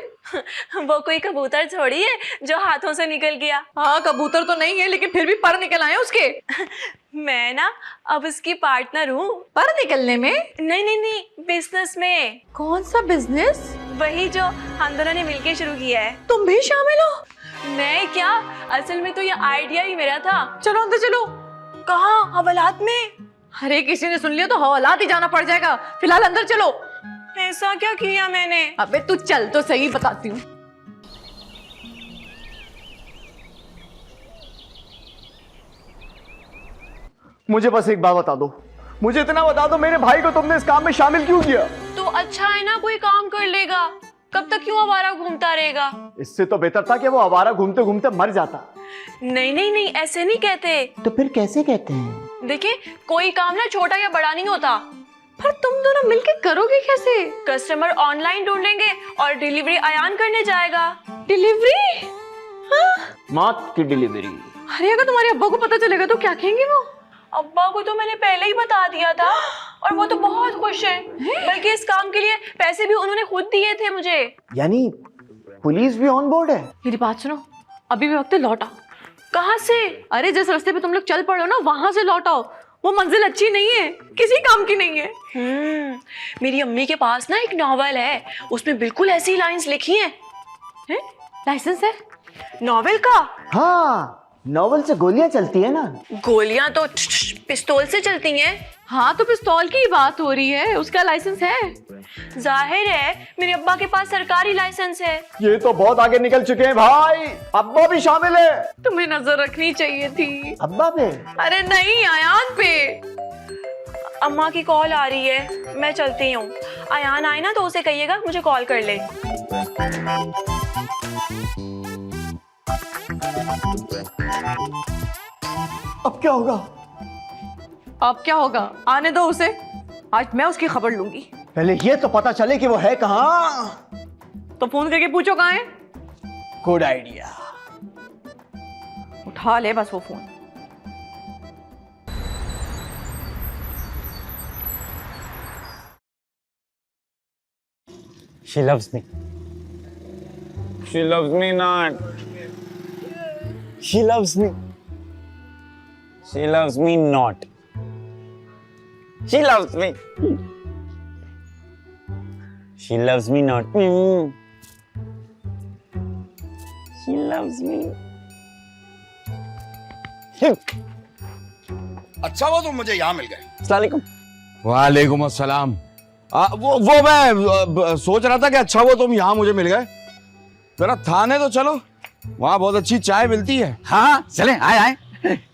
वो कोई कबूतर थोड़ी है जो हाथों से निकल गया। हाँ, कबूतर तो नहीं है, लेकिन फिर भी पर निकल आए उसके। मैं ना अब उसकी पार्टनर हूँ। पर निकलने में? नहीं, बिजनेस में। कौन सा बिजनेस? वही जो हम दोनों ने मिलके शुरू किया है। तुम भी शामिल हो? मैं क्या, असल में तो ये आइडिया ही मेरा था। चलो अंदर चलो। कहाँ? हवालात में? अरे किसी ने सुन लिया तो हवालात ही जाना पड़ जाएगा। फिलहाल अंदर चलो। ऐसा क्या किया मैंने? अबे तू चल तो सही, बताती हूँ। मुझे बस एक बात बता दो, मुझे इतना बता दो, मेरे भाई को तुमने इस काम में शामिल क्यों किया? तो अच्छा है ना, कोई काम कर लेगा। कब तक क्यों आवारा घूमता रहेगा? इससे तो बेहतर था कि वो आवारा घूमते घूमते मर जाता। नहीं, ऐसे नहीं कहते। तो फिर कैसे कहते हैं? देखिए, कोई काम ना छोटा या बड़ा नहीं होता। पर तुम दोनों मिलके करोगे कैसे? कस्टमर ऑनलाइन ढूंढेंगे और डिलीवरी आयान करने जाएगा। डिलीवरी? मौत की डिलीवरी। अरे अगर तुम्हारे अब्बा को पता चलेगा तो क्या कहेंगे वो? अब्बा को तो मैंने पहले ही बता दिया था और वो तो बहुत खुश हैं। बल्कि इस काम के लिए पैसे भी उन्होंने खुद दिए थे मुझे। यानी पुलिस भी ऑन बोर्ड है? मेरी बात सुनो, अभी भी वक्त है, लौट आओ। कहाँ से? अरे जिस रास्ते पे तुम लोग चल पड़ो ना, वहां से लौट आओ। वो मंजिल अच्छी नहीं है, किसी काम की नहीं है। मेरी अम्मी के पास ना एक नॉवेल है, उसमें बिल्कुल ऐसी लाइंस लिखी हैं। लाइसेंस है नॉवेल का? हाँ, नॉवल से गोलियां चलती है ना। गोलियां तो पिस्तौल से चलती हैं। हाँ तो पिस्तौल की बात हो रही है, उसका लाइसेंस है। जाहिर है मेरे अब्बा के पास सरकारी लाइसेंस है। ये तो बहुत आगे निकल चुके हैं भाई, अब्बा भी शामिल है। तुम्हें नजर रखनी चाहिए थी। अब्बा पे? अरे नहीं, आयान पे। अम्मा की कॉल आ रही है, मैं चलती हूँ। आयान आए ना तो उसे कहिएगा मुझे कॉल कर ले। अब क्या होगा? अब क्या होगा, आने दो उसे, आज मैं उसकी खबर लूंगी। पहले ये तो पता चले कि वो है कहाँ। तो फोन करके पूछो कहाँ है। Good idea. उठा ले बस वो phone. She loves me. She loves me not. She loves me. She loves me not. She loves me. She loves me not. She loves me. अच्छा वो तो मुझे यहाँ मिल गए। अस्सलाम वालेकुम। वालेकुम अस्सलाम। वो मैं सोच रहा था कि अच्छा वो तुम यहाँ मुझे मिल गए। जरा थाने तो चलो, वहाँ बहुत अच्छी चाय मिलती है। हाँ चले, आए आए।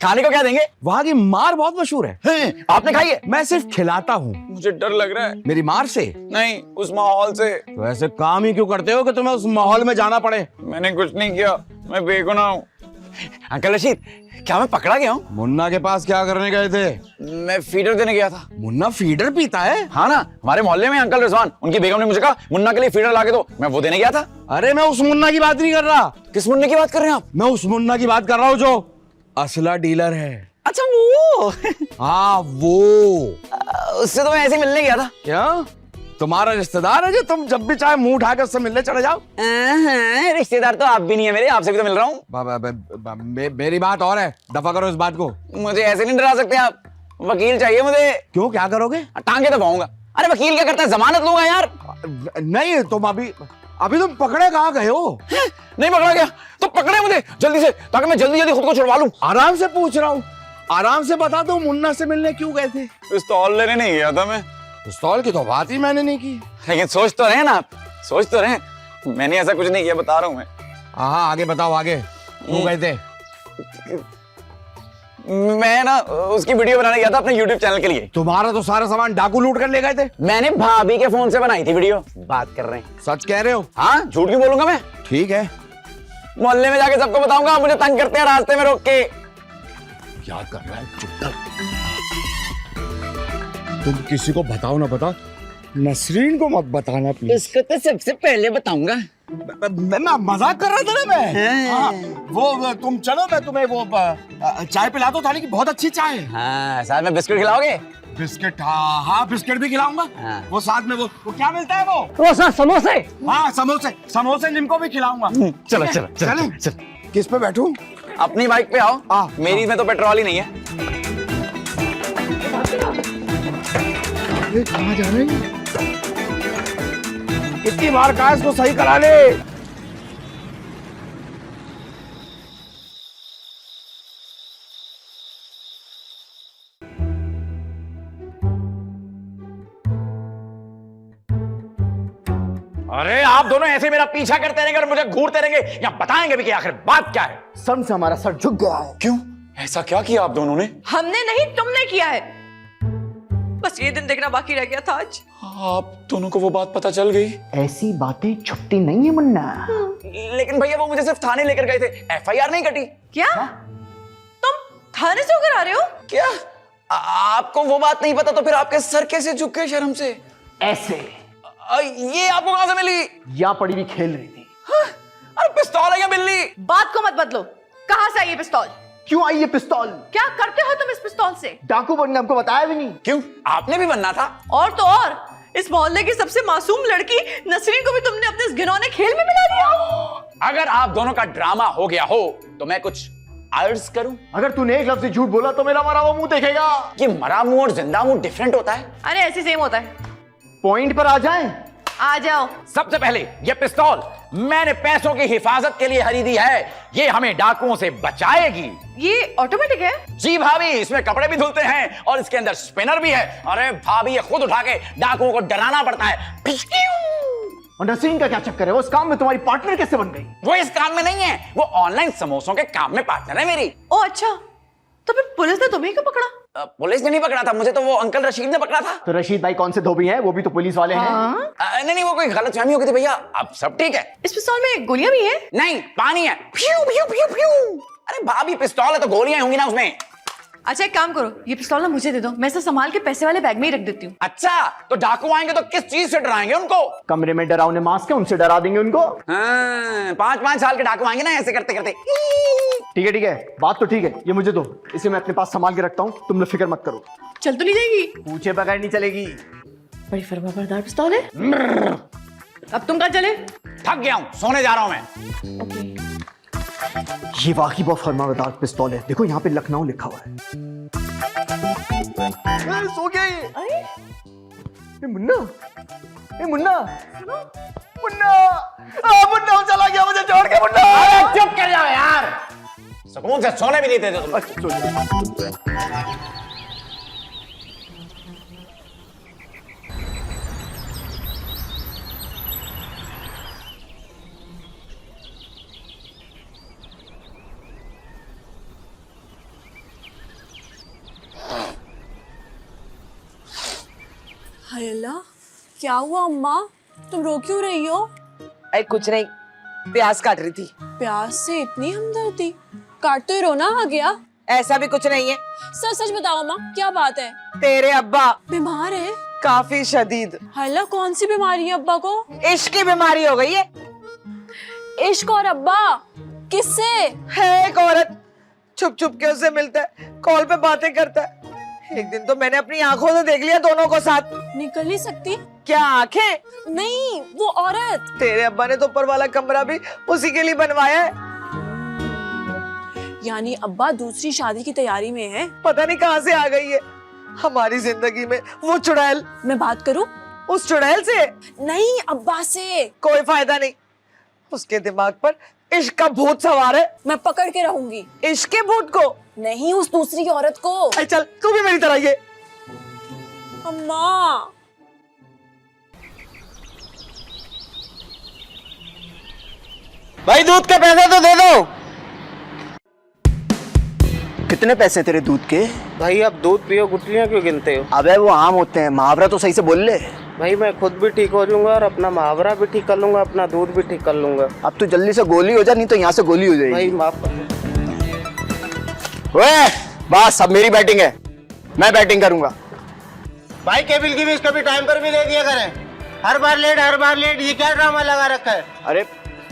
खाने को क्या देंगे? वहाँ की मार बहुत मशहूर है। आपने खाई है? मैं सिर्फ खिलाता हूँ। मुझे डर लग रहा है। मेरी मार से? नहीं, उस माहौल से। तो ऐसे काम ही क्यों करते हो कि तुम्हें उस माहौल में जाना पड़े? मैंने कुछ नहीं किया, मैं बेगुनाह हूँ। अंकल रशीद, क्या मैं पकड़ा गया हूँ? मुन्ना के पास क्या करने गए थे? मैं फीडर देने गया था। मुन्ना फीडर पीता है? हाँ ना, हमारे मोहल्ले में अंकल रिजवान, उनकी बेगम ने मुझे कहा मुन्ना के लिए फीडर ला के दो, मैं वो देने गया था। अरे मैं उस मुन्ना की बात नहीं कर रहा। किस मुन्ने की बात कर रहे हैं आप? मैं उस मुन्ना की बात कर रहा हूँ जो असला डीलर है। अच्छा वो। हाँ वो। उससे तो मैं ऐसे ही मिलने गया था। क्या तुम्हारा रिश्तेदार है जो तुम जब भी चाहे मुंह उठा कर उससे मिलने चले जाओ? रिश्तेदार तो आप भी नहीं है मेरे, आपसे भी तो मिल रहा हूँ। मेरी बात और है, दफा करो इस बात को। मुझे ऐसे नहीं डरा सकते आप, वकील चाहिए मुझे। क्यों, क्या करोगे? टांगे दबाऊंगा। अरे वकील क्या करता है, जमानत लूंगा यार। नहीं तुम अभी तुम पकड़े कहाँ गए हो? नहीं पकड़ा गया तो पकड़े मुझे जल्दी से, ताकि मैं जल्दी जल्दी खुद को छुड़वा लूं। आराम से पूछ रहा हूँ, आराम से बता दो, मुन्ना से मिलने क्यों गए थे? पिस्तौल लेने नहीं गया था मैं। पिस्तौल की तो बात ही मैंने नहीं की। लेकिन सोच तो रहे ना आप, सोच तो रहे। मैंने ऐसा कुछ नहीं किया, बता रहा हूँ मैं। हाँ आगे बताओ, आगे क्यों गए थे? मैं ना उसकी वीडियो बनाने गया था अपने YouTube चैनल के लिए। तुम्हारा तो सारा सामान डाकू लूट कर ले गए थे। मैंने भाभी के फोन से बनाई थी वीडियो। बात कर रहे हैं? सच कह रहे हो? हाँ, झूठ क्यों बोलूंगा मैं। ठीक है, मोहल्ले में जाके सबको बताऊंगा मुझे तंग करते हैं रास्ते में रोक के। क्या कर रहा है? चुप कर। तुम किसी को बताओ ना, बताओ, नसरीन को मत बताना प्लीज। इसको तो सबसे पहले बताऊंगा। मैं मजाक कर रहा था ना मैं। हाँ, वो तुम चलो, मैं तुम्हें वो चाय पिला दो, थाली की बहुत अच्छी चाय है। हाँ, साथ में बिस्किट खिलाओगे? बिस्किट? हाँ बिस्किट भी खिलाऊंगा। हाँ। वो साथ में वो क्या मिलता है वो सर समोसे। हाँ समोसे, समोसे निम्को भी खिलाऊंगा। चलो चलो चलो। किस पे बैठूं? अपनी बाइक पे आओ। मेरी में तो पेट्रोल ही नहीं है। कहाँ जा रहे हैं? कितनी बार कहा इसको सही करा ले। अरे आप दोनों ऐसे मेरा पीछा करते रहेंगे और मुझे घूरते रहेंगे या बताएंगे भी कि आखिर बात क्या है? सम से हमारा सर झुक गया है। क्यों, ऐसा क्या किया आप दोनों ने? हमने नहीं, तुमने किया है। बस ये दिन देखना बाकी रह गया था आज। आप दोनों को वो बात पता चल गई? ऐसी बातें छुट्टी नहीं है मुन्ना। लेकिन भैया वो मुझे सिर्फ थाने लेकर गए थे, FIR नहीं कटी। क्या तुम थाने से होकर आ रहे हो? क्या आपको वो बात नहीं पता? तो फिर आपके सर कैसे झुक गए शर्म से? ऐसे। ये आपको कहां से मिली? यहाँ पड़ी हुई खेल रही थी। अरे पिस्तौल है या बिल्ली? बात को मत बदलो, कहां से आई ये पिस्तौल? क्यों आई ये पिस्तौल? क्या करते हो तुम इस पिस्तौल से? डाकू बनने हमको बताया भी नहीं। क्यों, आपने भी बनना था? और तो और, इस मोहल्ले की सबसे मासूम लड़की नसरीन को भी तुमने अपने इस घिनौने खेल में मिला दिया। अगर आप दोनों का ड्रामा हो गया हो तो मैं कुछ अर्ज करूं? अगर तूने एक लफ्ज़ झूठ बोला तो मेरा मरा हुआ मुंह देखेगा। कि मरा मुंह और जिंदा मुंह डिफरेंट होता है? अरे ऐसे सेम होता है। पॉइंट पर आ जाए। आ जाओ। सबसे पहले ये पिस्तौल मैंने पैसों की हिफाजत के लिए खरीदी है। ये हमें डाकुओं से बचाएगी। ये ऑटोमेटिक है? जी भाभी, इसमें कपड़े भी धुलते हैं और इसके अंदर स्पिनर भी है। अरे भाभी, ये खुद उठा के डाकुओं को डराना पड़ता है। और नसीन का क्या चक्कर है? वो इस काम में तुम्हारी पार्टनर कैसे बन गई? वो इस काम में नहीं है, वो ऑनलाइन समोसों के काम में पार्टनर है मेरी। ओ अच्छा, तो फिर पुलिस ने तुम्हें क्यों पकड़ा? पुलिस ने नहीं पकड़ा था मुझे, तो वो अंकल रशीद ने पकड़ा था। तो रशीद भाई कौन से धोबी हैं? वो भी तो पुलिस वाले हैं। नहीं नहीं, वो कोई गलतफहमी हो गई थी भैया, अब सब ठीक है। इस पिस्तौल में गोलियां भी हैं? नहीं, पानी है। Few few few few. अरे भाभी, पिस्तौल है तो गोलियां होंगी ना उसमें। अच्छा एक काम करो, ये पिस्तौल ना मुझे दे दो, मैं इसे संभाल के पैसे वाले बैग में ही रख देती हूँ। अच्छा, तो डाकू आएंगे तो किस चीज से डराएंगे उनको? कमरे में डरावने मास्क है, उनसे डरा देंगे उनको। हाँ, 5-5 साल के डाकू आएंगे ना ऐसे करते करते। ठीक है, बात तो ठीक है, ये मुझे दो, इसे मैं अपने पास संभाल के रखता हूँ, तुम लोग फिक्र मत करो। चल तो नहीं जाएगी? पूछे बगैर नहीं चलेगी। बड़ी फर्माबरदार पिस्तौल है। अब तुम कहाँ चले? थक गया हूँ, सोने जा रहा हूँ मैं। ये वाकई बहुत फर्माबरदार पिस्तौल है, देखो यहाँ पे लखनऊ लिखा हुआ है। सो गया ये मुन्ना, मुन्ना मुन्ना चला गया मुझे छोड़ के। मुन्ना, अरे चुप कर जाओ यार, सुकून से सोने भी नहीं देते तुम। हाय अल्लाह, क्या हुआ अम्मा? तुम रो क्यों रही हो? अरे कुछ नहीं, प्याज काट रही थी। प्याज से इतनी हमदर्दी? काटते ही रोना आ गया? ऐसा भी कुछ नहीं है। सच सच बताओ अम्मा, क्या बात है? तेरे अब्बा बीमार है? काफी शदीद। हाय अल्लाह, कौन सी बीमारी है अब्बा को? इश्क की बीमारी हो गई है। इश्क और अब्बा? किससे? है एक औरत, छुप छुप के उससे मिलता है, कॉल पे बातें करता है। एक दिन तो मैंने अपनी आंखों से देख लिया दोनों को साथ। निकल नहीं सकती? क्या आंखें? नहीं, वो औरत। तेरे अब्बा ने तो ऊपर वाला कमरा भी उसी के लिए बनवाया है। यानी अब्बा दूसरी शादी की तैयारी में है? पता नहीं कहाँ से आ गई है हमारी जिंदगी में वो चुड़ैल। मैं बात करूं उस चुड़ैल से? नहीं, अब्बा से। कोई फायदा नहीं, उसके दिमाग पर इश्क का भूत सवार है। मैं पकड़ के रहूंगी। इश्क के भूत को? नहीं, उस दूसरी औरत को। चल तू भी मेरी तरह ये। अम्मा, भाई दूध के पैसे तो दे दो। कितने पैसे तेरे दूध के? भाई आप दूध पियो, गुठलियाँ क्यों गिनते हो? अबे वो आम होते हैं, मुहावरा तो सही से बोल ले। भाई मैं खुद भी ठीक हो जाऊंगा और अपना मुहावरा भी ठीक कर लूंगा, अपना दूध भी ठीक कर लूंगा। अब तू जल्दी से गोली हो जा, नहीं तो यहाँ से गोली हो जाएगी। भाई माफ कर। बस अब मेरी बैटिंग है, मैं बैटिंग करूंगा। भाई केबिल की भी कभी टाइम पर भी दे दिया करें। हर बार लेट, ये क्या ड्रामा लगा रखा है? अरे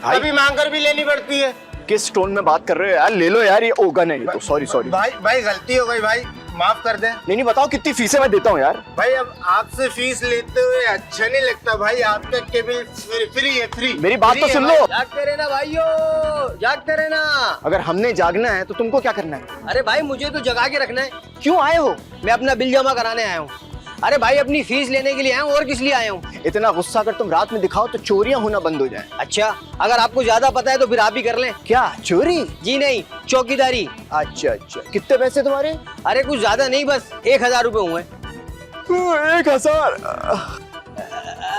कभी मांग कर भी लेनी पड़ती है। किस टोन में बात कर रहे हो यार? ले लो यार, ये ओगन है ये तो। सॉरी भाई गलती हो गई भाई, माफ कर दे। नहीं बताओ कितनी फीसें मैं देता हूँ यार। भाई अब आपसे फीस लेते हुए अच्छा नहीं लगता भाई, आपका केबिल फ्री है, फ्री। मेरी बात तो सुन लो। जागते रहना भाइयों, जागते रहना। अगर हमने जागना है तो तुमको क्या करना है? अरे भाई मुझे तो जगा के रखना है। क्यों आए हो? मैं अपना बिल जमा कराने आया हूँ। अरे भाई अपनी फीस लेने के लिए आया हूँ, और किस लिए आया हूँ? इतना गुस्सा अगर तुम रात में दिखाओ तो चोरियां होना बंद हो जाए। अच्छा, अगर आपको ज्यादा पता है तो फिर आप ही कर लें। क्या चोरी? जी नहीं, चौकीदारी। अच्छा, कितने पैसे तुम्हारे? अरे कुछ ज्यादा नहीं, बस 1000 रुपए हुए। 1000?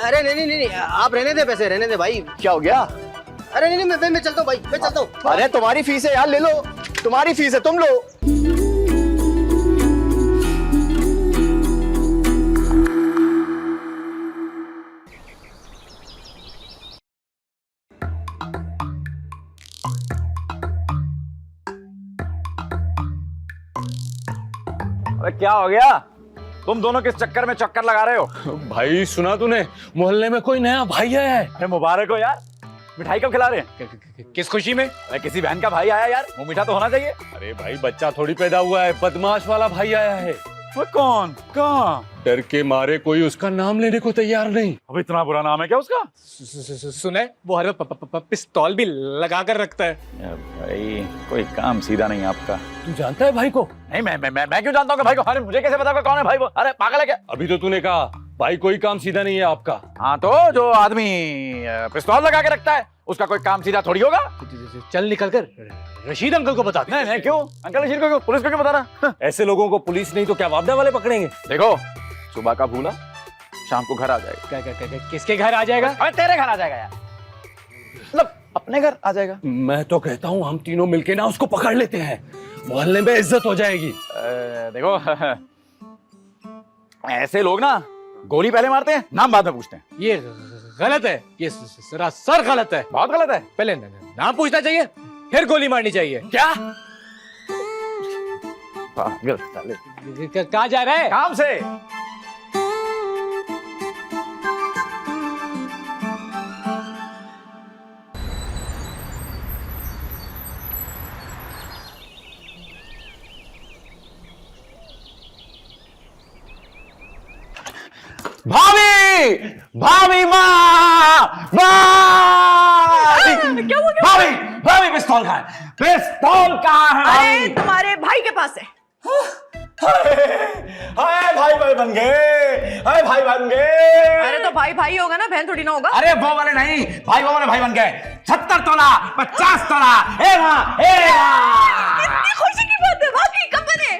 अरे नहीं, आप रहने दे, पैसे रहने दे भाई। क्या हो गया? अरे नहीं, मैं चलता हूँ भाई, मैं चलता हूँ। अरे तुम्हारी फीस है यार, ले लो, तुम्हारी फीस है, तुम लो। अरे क्या हो गया? तुम दोनों किस चक्कर में चक्कर लगा रहे हो? भाई सुना तूने, मोहल्ले में कोई नया भाई आया है। अरे मुबारक हो यार, मिठाई कब खिला रहे हैं? किस खुशी में? अरे किसी बहन का भाई आया यार, वो मीठा तो होना चाहिए। अरे भाई बच्चा थोड़ी पैदा हुआ है, बदमाश वाला भाई आया है। वो कौन? कहाँ? डर के मारे कोई उसका नाम लेने को तैयार नहीं। अब इतना बुरा नाम है क्या उसका? सुने वो हर पिस्तौल भी लगा कर रखता है। भाई कोई काम सीधा नहीं आपका। तू जानता है भाई को? नहीं मैं क्यों जानता हूँ भाई को? अरे मुझे कैसे पता कौन है भाई वो? अरे पागल है क्या? अभी तो तूने कहा भाई कोई काम सीधा नहीं है आपका। हाँ तो जो आदमी पिस्तौल लगा के रखता है उसका कोई काम सीधा थोड़ी होगा। चल निकल कर रशीद अंकल को बता। नहीं क्यों अंकल रशीद को क्यों? पुलिस को क्यों बता रहा? ऐसे लोगों को पुलिस नहीं तो क्या वापडा वाले पकड़ेंगे? देखो सुबह का भूला शाम को घर आ जाएगा। किसके घर आ जाएगा? अरे तेरे घर आ जाएगा यार, मतलब अपने घर आ जाएगा। मैं तो कहता हूँ हम तीनों मिलके ना उसको पकड़ लेते हैं, मोहल्ले में इज्जत हो जाएगी। देखो ऐसे लोग ना गोली पहले मारते हैं, नाम बाद में पूछते हैं। ये गलत है, ये सरासर गलत है, बहुत गलत है। पहले नाम पूछना चाहिए फिर गोली मारनी चाहिए। क्या? कहाँ जा रहा है? काम से। भाभी भाभी माँ क्या हुआ? भाभी भाभी पिस्तौल कहाँ है? पिस्तौल कहाँ है? अरे तुम्हारे भाई के पास है। हाय भाई बन गए, हाय भाई बन गए। अरे तो भाई भाई होगा ना, बहन थोड़ी ना होगा। अरे वो वाले नहीं, भाई वो वाले भाई बन गए। 70 तोला 50 तोला। ए माँ कितनी खुशी की बात है, वाकई कब बने?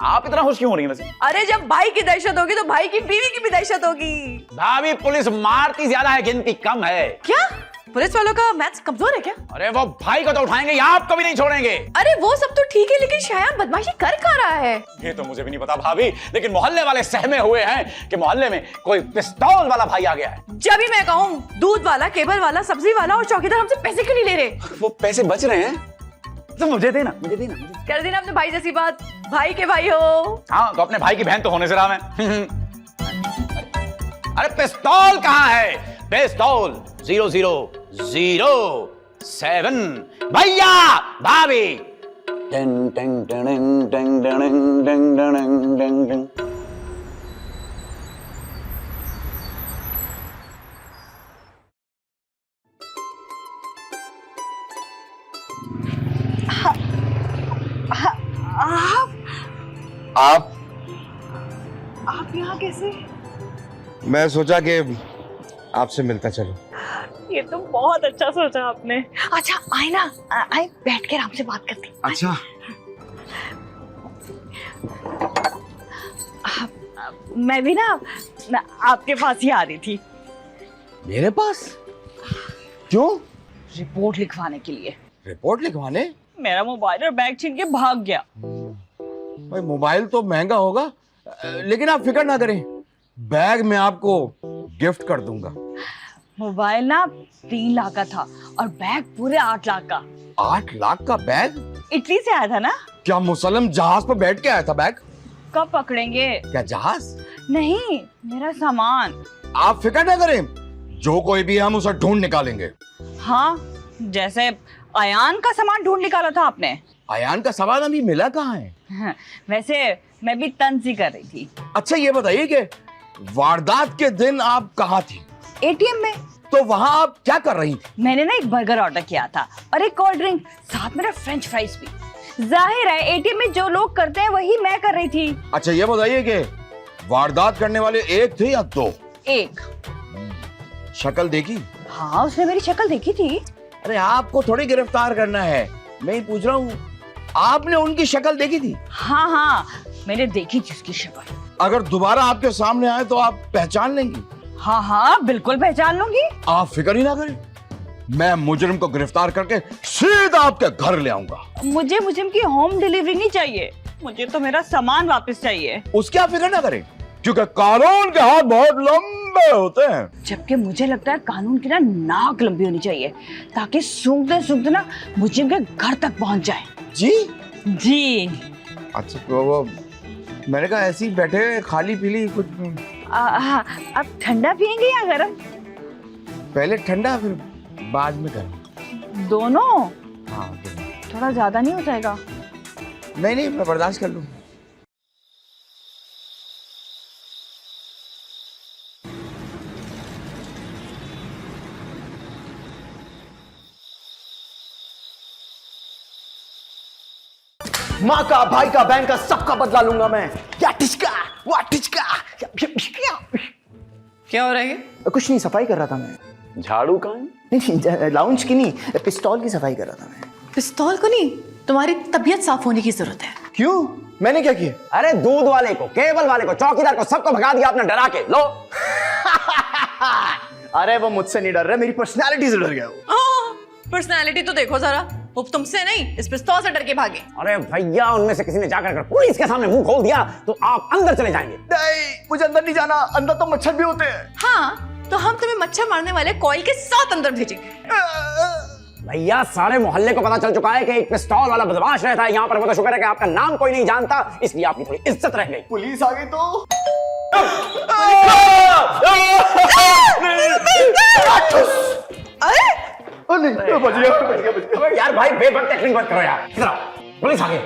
आप इतना खुश क्यों हो रही है वैसे? अरे जब भाई की दहशत होगी तो भाई की बीवी की भी दहशत होगी। भाभी पुलिस मारती ज्यादा है, गिनती कम है। क्या पुलिस वालों का मैथ्स कमजोर है क्या? अरे वो भाई को तो उठाएंगे या आपको भी नहीं छोड़ेंगे। अरे वो सब तो ठीक है, लेकिन शायद बदमाशी कर कहाँ रहा है? ये तो मुझे भी नहीं पता भाभी, लेकिन मोहल्ले वाले सहमे हुए हैं कि मोहल्ले में कोई पिस्तौल वाला भाई आ गया है। जब भी मैं कहूँ दूध वाला, केबल वाला, सब्जी वाला और चौकीदार हमसे पैसे क्यों नहीं ले रहे? वो पैसे बच रहे हैं तो मुझे देना। कर देना अपने भाई जैसी बात, भाई के भाई हो। हाँ तो अपने भाई की बहन तो होने से रहा मैं। अरे पिस्तौल कहाँ है? पिस्तौल 0007 भैया भाभी। टिंग टिंग टिंग टिंग टिंग टिंग टिंग टिंग टिंग। आप यहाँ कैसे? मैं सोचा कि आपसे मिलता चलो। ये तो बहुत अच्छा सोचा आपने। अच्छा आए ना, आए बैठ के आराम से बात करते हैं। अच्छा मैं भी ना आपके पास ही आ रही थी। मेरे पास? क्यों? रिपोर्ट लिखवाने के लिए। रिपोर्ट लिखवाने? मेरा मोबाइल और बैग छीन के भाग गया। भाई मोबाइल तो महंगा होगा, लेकिन आप फिक्र ना करें, बैग मैं आपको गिफ्ट कर दूंगा। मोबाइल ना 3 लाख का था और बैग पूरे 8 लाख का। 8 लाख का बैग? इटली से आया था ना। क्या मुसलम जहाज पर बैठ के आया था बैग? कब पकड़ेंगे? क्या जहाज? नहीं, मेरा सामान। आप फिक्र ना करें, जो कोई भी है हम उसे ढूंढ निकालेंगे। हाँ, जैसे अयान का सामान ढूंढ निकाला था आपने। अयान का सामान अभी मिला कहाँ है? वैसे मैं भी तंज ही कर रही थी। अच्छा ये बताइए कि वारदात के दिन आप कहाँ थी? एटीएम में। तो वहाँ आप क्या कर रही थी? मैंने ना एक बर्गर ऑर्डर किया था और एक कोल्ड ड्रिंक, साथ मेरा फ्रेंच फ्राइज भी। जाहिर है एटीएम में जो लोग करते हैं वही मैं कर रही थी। अच्छा ये बताइए कि वारदात करने वाले एक थे या 2? एक। शक्ल देखी? हाँ, उसने मेरी शक्ल देखी थी। अरे आपको थोड़ी गिरफ्तार करना है, मैं ही पूछ रहा हूँ, आपने उनकी शक्ल देखी थी? हाँ हाँ, मैंने देखी थी उसकी शक्ल। अगर दोबारा आपके सामने आए तो आप पहचान लेंगी? हाँ हाँ, बिल्कुल पहचान लूंगी। आप फिक्र ही ना करें, मैं मुजरिम को गिरफ्तार करके सीधा आपके घर ले आऊंगा। मुझे मुजरिम की होम डिलीवरी नहीं चाहिए, मुझे तो मेरा सामान वापस चाहिए। उसकी आप फिक्र ना करें, क्योंकि कानून के हाथ बहुत लंबे होते हैं। जबकि मुझे लगता है कानून की ना नाक लंबी होनी चाहिए, ताकि सूंघते सूंघते ना मुजरिम के घर तक पहुंच जाए। जी जी। अच्छा तो वो मैंने कहा ऐसे ही बैठे खाली पीली कुछ। हाँ, आप ठंडा पियेंगे या गरम? पहले ठंडा फिर बाद में गरम। दोनों? हाँ थोड़ा ज्यादा नहीं हो जाएगा? नहीं मैं बर्दाश्त कर लूँ। माँ का, भाई का, बहन का, सबका बदला लूंगा मैं। या टिचका, वाह टिचका। क्या हो रहा है ये? कुछ नहीं, सफाई कर रहा था मैं। झाड़ू कहाँ है? नहीं, लाउंज की नहीं, पिस्तौल की सफाई कर रहा था मैं। पिस्तौल को नहीं, तुम्हारी तबीयत साफ होने की जरूरत है। क्यों? मैंने क्या किया? अरे दूध वाले को, केबल वाले को, चौकीदार को, सबको भगा दिया आपने डरा के। लो। अरे वो मुझसे नहीं डर रहा, मेरी पर्सनालिटी से डर गया वो। पर्सनालिटी तो देखो जरा, वो तुमसे नहीं इस पिस्तौल से डर के भागे। अरे भैया, उनमें से किसी ने जाकर पुलिस के सामने मुंह खोल दिया तो आप अंदर चले जाएंगे। नहीं, मुझे अंदर नहीं जाना, अंदर तो मच्छर भी होते हैं। हाँ, तो हम तुम्हें मच्छर मारने वाले कॉइल के साथ अंदर भेजेंगे। भैया, सारे मोहल्ले को पता चल चुका है कि एक पिस्तौल वाला बदमाश रहता है यहाँ पर। वो तो शुक्र है कि आपका नाम कोई नहीं जानता, इसलिए आपकी थोड़ी इज्जत रह गई। पुलिस आ गई तो यार भाई, बेवक्त एक्टिंग मत करो यार। इधर आओ, पुलिस आ गई।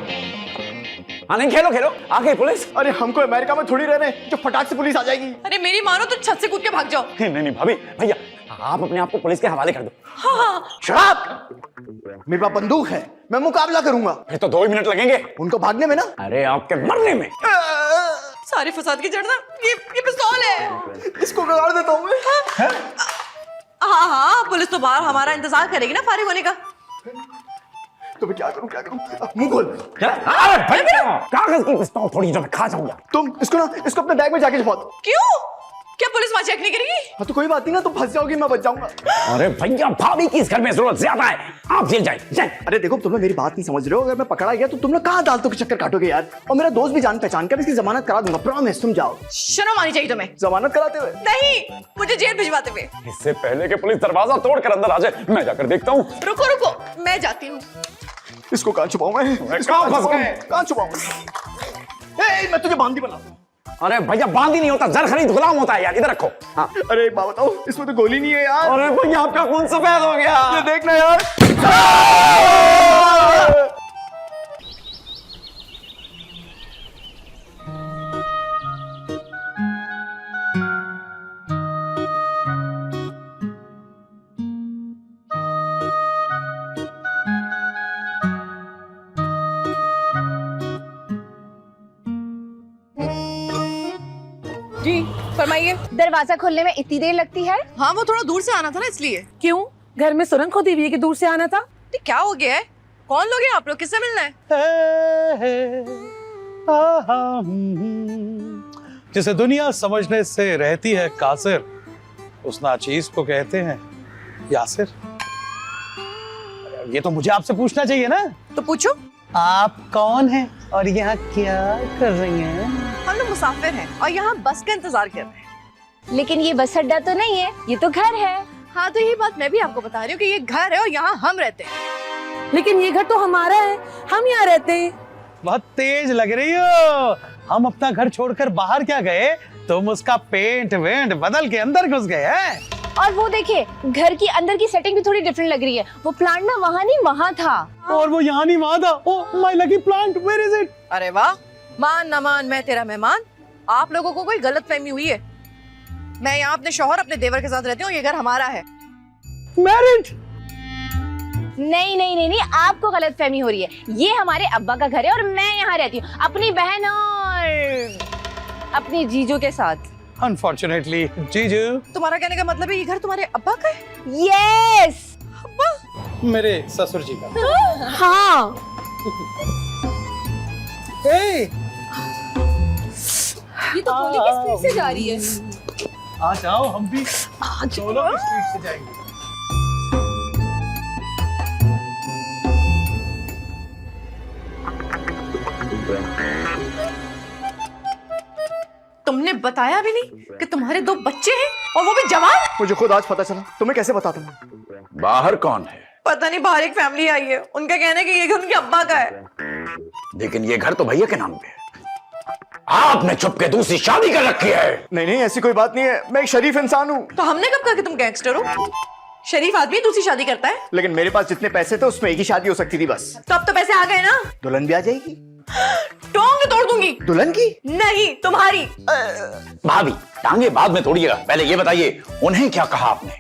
हाँ नहीं, खेलो खेलो, आ गई पुलिस। अरे हमको अमेरिका में थोड़ी रहने जो फटाक से पुलिस आ जाएगी। अरे मेरी मानो तो छत से कूद के भाग जाओ। नहीं नहीं भाभी, भैया आप अपने आप को पुलिस के हवाले कर दो। हाँ। शराब, मेरे पास बंदूक है, मैं मुकाबला करूंगा। फिर तो 2 ही मिनट लगेंगे उनको भागने में ना। अरे आपके मरने में। सारे फसाद की जड़ ना ये पिस्तौल है। इसको बिगाड़ देता हूँ मैं। हाँ हाँ, पुलिस तो बाहर हमारा इंतजार करेगी ना फारिग होने का। तो मैं क्या करूं? मुंह खोल। अरे भैया, कागज की पिस्तौल थोड़ी जो मैं खा जाऊंगा। तुम इसको अपने बैग में जाके छुपा दो। क्यों? क्या पुलिस वहां चेक नहीं करेगी? हाँ तो कोई बात नहीं ना, तुम फंस जाओगी, मैं बच जाऊंगा। अरे भैया, भाभी की इस घर में जरूरत ज्यादा है, आप जेल जाए। अरे देखो, तुम मेरी बात नहीं समझ रहे हो। अगर मैं पकड़ा गया तो तुम लोग कहाँ दांतों के चक्कर काटोगे यार। और मेरा दोस्त भी जान पहचान कर, इसकी जमानत करा दूंगा, प्रॉमिस। तुम जाओ। शर्म आनी चाहिए तुम्हें। जमानत कराते हुए? नहीं, मुझे जेल भिजवाते हुए। इससे पहले कि पुलिस दरवाजा तोड़कर अंदर आ जाए, मैं जाकर देखता हूँ। रुको रुको, मैं जाती हूँ। इसको कहाँ छुपाऊं मैं? कहाँ छुपाऊं? मैं तुझे बांदी बना दूं। अरे भैया, बांदी नहीं होता, जर खरीद गुलाम होता है यार। इधर रखो। हाँ। अरे एक बात बताओ, इसमें तो गोली नहीं है यार। अरे भैया, आपका खून सफेद हो गया। ये देखना यार। जी फरमाइए। दरवाजा खोलने में इतनी देर लगती है? हाँ, वो थोड़ा दूर से आना था ना, इसलिए। क्यों? घर में सुरंग खोदी हुई है कि दूर से आना था? ये क्या हो गया है? कौन लोग हैं आप लोग? किससे मिलना है? जिसे दुनिया समझने से रहती है कासिर, उस नाचीज को कहते हैं यासिर। ये तो मुझे आपसे पूछना चाहिए ना। तो पूछो। आप कौन हैं और यहाँ क्या कर रही हैं? हम लोग मुसाफिर हैं और यहाँ बस का इंतजार कर रहे हैं। लेकिन ये बस अड्डा तो नहीं है, ये तो घर है। हाँ, तो यही बात मैं भी आपको बता रही हूँ कि ये घर है और यहाँ हम रहते हैं। लेकिन ये घर तो हमारा है, हम यहाँ रहते हैं। बहुत तेज लग रही हो। हम अपना घर छोड़कर बाहर क्या गए, तुम उसका पेंट वेंट बदल के अंदर घुस गए हैं। और वो देखिए, घर की अंदर की सेटिंग भी थोड़ी डिफरेंट लग रही है। वो प्लांट ना वहाँ नहीं वहाँ था। और वो यहाँ नहीं वहाँ था। Oh my lucky plant, where is it? अरे वाह, मान ना मान मैं तेरा मेहमान। आप लोगों को कोई गलतफहमी हुई है। मैं यहाँ अपने शौहर, अपने देवर के साथ रहती हूँ। ये घर हमारा है। मैरिड? नहीं नहीं नहीं नहीं, आपको गलतफहमी हो रही है। ये हमारे अब्बा का घर है और मैं यहाँ रहती हूँ अपनी बहन और अपने जीजू के साथ। अनफॉर्चुनेटली जीजू। तुम्हारा कहने का मतलब है ये घर तुम्हारे अब्बा का है? यस। अब्बा? मेरे ससुर जी का। हाँ। ये तो गोली की स्पीड से जा रही है। आ जाओ, हम भी दोनों की स्पीड से जाएंगे। तुमने बताया भी नहीं कि तुम्हारे 2 बच्चे हैं और वो भी जवान। मुझे खुद आज पता चला, तुम्हें कैसे बताता मैं? बाहर कौन है? पता नहीं, बाहर एक फैमिली आई है। उनका कहना है कि ये घर उनके अब्बा का है। लेकिन ये घर तो भैया के नाम पे है। आपने छुप के दूसरी शादी कर रखी है। नहीं नहीं, ऐसी कोई बात नहीं है, मैं एक शरीफ इंसान हूँ। तो हमने कब कहा कि तुम गैंगस्टर हो? शरीफ आदमी दूसरी शादी करता है। लेकिन मेरे पास जितने पैसे थे उसमें एक ही शादी हो सकती थी बस। तो अब तो पैसे आ गए ना। दुल्हन भी आ जाएगी। टोंग तोड़ दूंगी। दुल्हन की? नहीं, तुम्हारी। भाभी टांगे बाद में तोड़िएगा, पहले ये बताइए उन्हें क्या कहा आपने?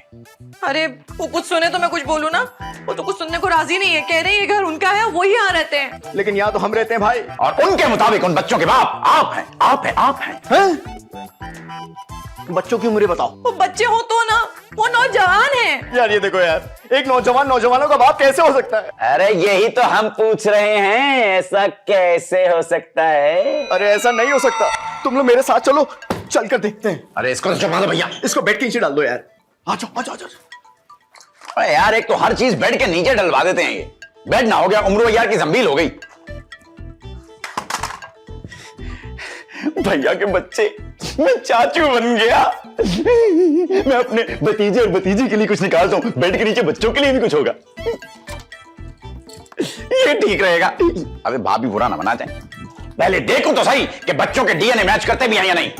अरे वो कुछ सुने तो मैं कुछ बोलूं ना, वो तो कुछ सुनने को राजी नहीं है, कह रहे हैं ये घर उनका है, वही यहाँ रहते हैं। लेकिन यहाँ तो हम रहते हैं भाई। और उनके मुताबिक उन बच्चों के बाप आप हैं, आप हैं, आप हैं। बच्चों की उम्र बताओ। वो बच्चे हो तो ना, वो नौजवान है। यार ये देखो यार, एक नौजवान नौजवानों का बाप कैसे हो सकता है? अरे यही तो हम पूछ रहे हैं, ऐसा कैसे हो सकता है? अरे ऐसा नहीं हो सकता, तुम लोग मेरे साथ चलो, चलकर देखते हैं। अरे इसको तो चुपा दो भैया, इसको बेड के नीचे डाल दो यार। आ जाओ आ जाओ आ जाओ। अरे यार एक तो हर चीज बेड के नीचे डलवा देते हैं, ये बेड ना हो गया उम्र यार की जंबील हो गई। भैया के बच्चे, मैं चाचू बन गया। मैं अपने भतीजे और भतीजी के लिए कुछ निकालता हूं, बेड के नीचे बच्चों के लिए भी कुछ होगा, ये ठीक रहेगा। अबे भाभी बुरा ना बना जाए, पहले देखो तो सही कि बच्चों के डीएनए मैच करते भी हैं या नहीं।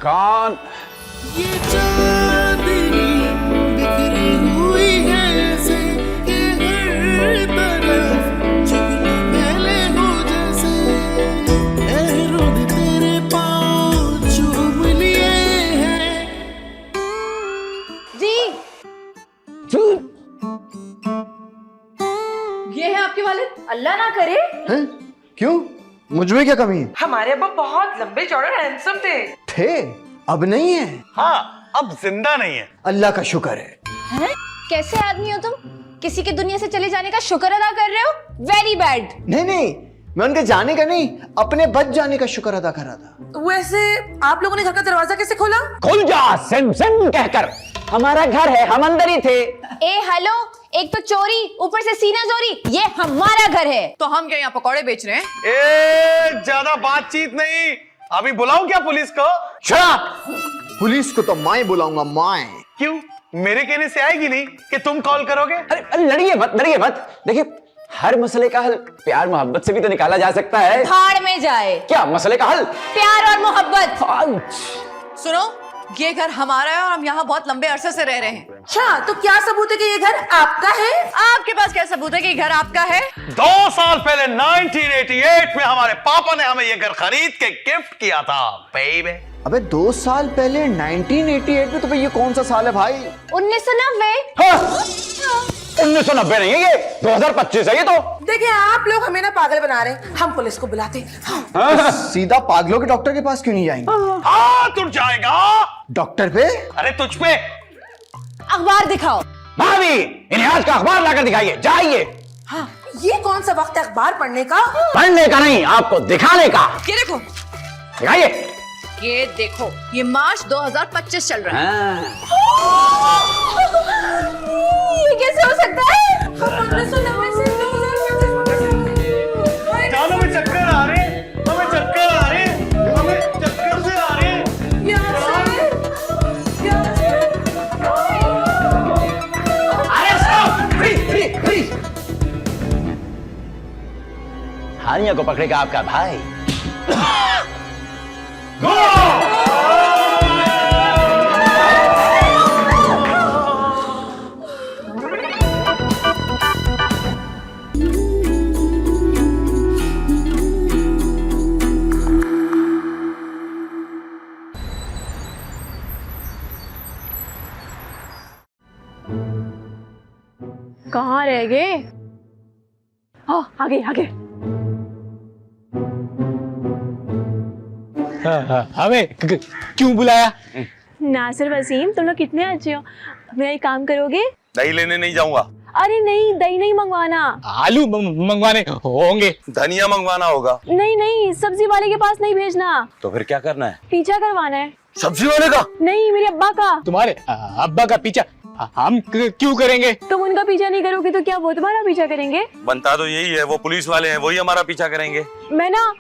कौन? ये चांदनी बिखरी हुई है ऐसे कि हर तरफ जगमगाने हो जैसे लहरों ने तेरे पाँव चूम लिए हैं। जी ये है आपके वालिद। अल्लाह ना करे। हैं? क्यों? मुझमें क्या कमी है? हमारे अब्बा बहुत लंबे चौड़े हैंडसम थे। अब नहीं है। हाँ, अब जिंदा नहीं है। अल्लाह का शुक्र है। हैं? कैसे आदमी हो तुम? किसी के दुनिया से चले जाने का शुक्र अदा कर रहे हो? Very bad. नहीं, मैं उनके जाने का नहीं, अपने बच जाने का शुक्र अदा कर रहा था। वैसे आप लोगों ने घर का दरवाजा कैसे खोला? खुल जा सिम सिम कहकर, हमारा घर है, हम अंदर ही थे। ए हेलो, एक तो चोरी, ऊपर से सीना चोरी, ये हमारा घर है। तो हम क्या यहाँ पकौड़े बेच रहे हैं? ए, ज्यादा बातचीत नहीं, अभी बुलाऊं क्या पुलिस को? पुलिस को तो मैं बुलाऊंगा, मैं। क्यों? मेरे कहने से आएगी नहीं कि तुम कॉल करोगे? अरे लड़िए मत, लड़िए मत। देखिए हर मसले का हल प्यार मोहब्बत से भी तो निकाला जा सकता है। भाड़ में जाए। क्या मसले का हल? प्यार और मोहब्बत। सुनो, ये घर हमारा है और हम यहाँ बहुत लंबे अरसे से रह रहे हैं। अच्छा, तो क्या सबूत है कि ये घर आपका है? आपके पास क्या सबूत है कि घर आपका है? 2 साल पहले 1988 में हमारे पापा ने हमें ये घर खरीद के गिफ्ट किया था बेबी। अबे 2 साल पहले 1988 में? तो भाई ये कौन सा साल है भाई? 1990। 1990 नहीं है ये, 2025 है ये तो। देखिए आप लोग हमें ना पागल बना रहे, हम पुलिस को बुलाते। तो सीधा पागलों के डॉक्टर के पास क्यों नहीं जाएंगे? हाँ, तू जाएगा डॉक्टर पे? अरे तुझ पे। अखबार दिखाओ। भाभी इन्हें आज का अखबार लाकर दिखाइए, जाइए। हाँ, ये कौन सा वक्त है अखबार पढ़ने का? पढ़ने का नहीं, आपको दिखाने का। ये देखो, दिखाइए। ये देखो, ये मार्च 2025 चल रहा है। ये कैसे हो सकता है? जानो में चक्कर आ रहे, हमें चक्कर आ रहे, हमें चक्कर से आ रहे। अरे स्टॉप, फ्रीज। हानिया को पकड़ेगा आपका भाई। कहाँ रह गए? आगे आगे। हमें क्यों बुलाया? नासिर वसीम, तुम लोग कितने अच्छे हो। मेरा एक काम करोगे? दही लेने नहीं जाऊंगा। अरे नहीं, दही नहीं मंगवाना, आलू मंगवाने होंगे। धनिया मंगवाना होगा। नहीं, सब्जी वाले के पास नहीं भेजना। तो फिर क्या करना है? पीछा करवाना है। सब्जी वाले का? नहीं, मेरे अब्बा का। तुम्हारे अब्बा का पीछा हम क्यों करेंगे? तुम उनका पीछा नहीं करोगे तो क्या वो तुम्हारा पीछा करेंगे? बनता तो यही है, वो पुलिस वाले हैं, वही हमारा पीछा करेंगे। मैं ना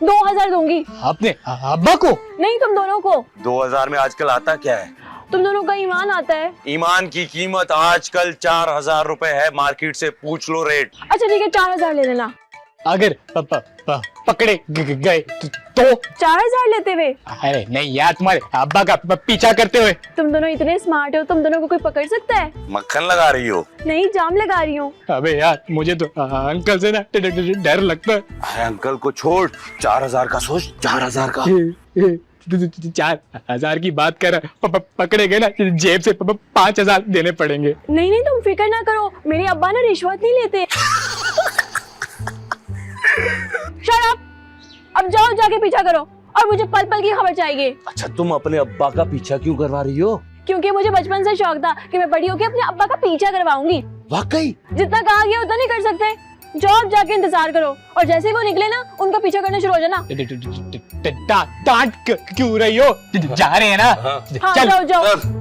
2000 दूंगी। अपने अब्बा को? नहीं, तुम दोनों को। 2000 में आजकल आता क्या है? तुम दोनों का ईमान आता है। ईमान की कीमत आजकल 4000 रुपए है, मार्केट से पूछ लो रेट। अच्छा ठीक है, 4000 ले लेना। अगर पकड़े गए तो 4000 लेते हुए? अरे नहीं यार, तुम्हारे अब्बा का पीछा करते हुए। तुम दोनों इतने स्मार्ट हो, तुम दोनों को कोई पकड़ सकता है? मक्खन लगा रही हो? नहीं, जाम लगा रही हूँ। अबे यार, मुझे तो अंकल से ना डर लगता है। अरे अंकल को छोड़, 4000 का सोच, 4000 का। 4000 की बात कर रहा, पकड़े गए ना जेब से 5000 देने पड़ेंगे। नहीं नहीं, तुम फिक्र ना करो, मेरे अब्बा ना रिश्वत नहीं लेते। Shut up! अब जाओ, जाके पीछा करो, और मुझे पल पल की खबर चाहिए। अच्छा, तुम अपने अब्बा का पीछा क्यों करवा रही हो? क्योंकि मुझे बचपन से शौक था कि मैं बड़ी होकर अपने अब्बा का पीछा करवाऊंगी। वाकई? जितना कहा गया उतना नहीं कर सकते। जाओ, जाके इंतजार करो, और जैसे ही वो निकले ना, उनका पीछा करना शुरू हो जाना। डांट क्यों रही हो? जा रहे हैं ना? हाँ, चल। जाओ जाओ।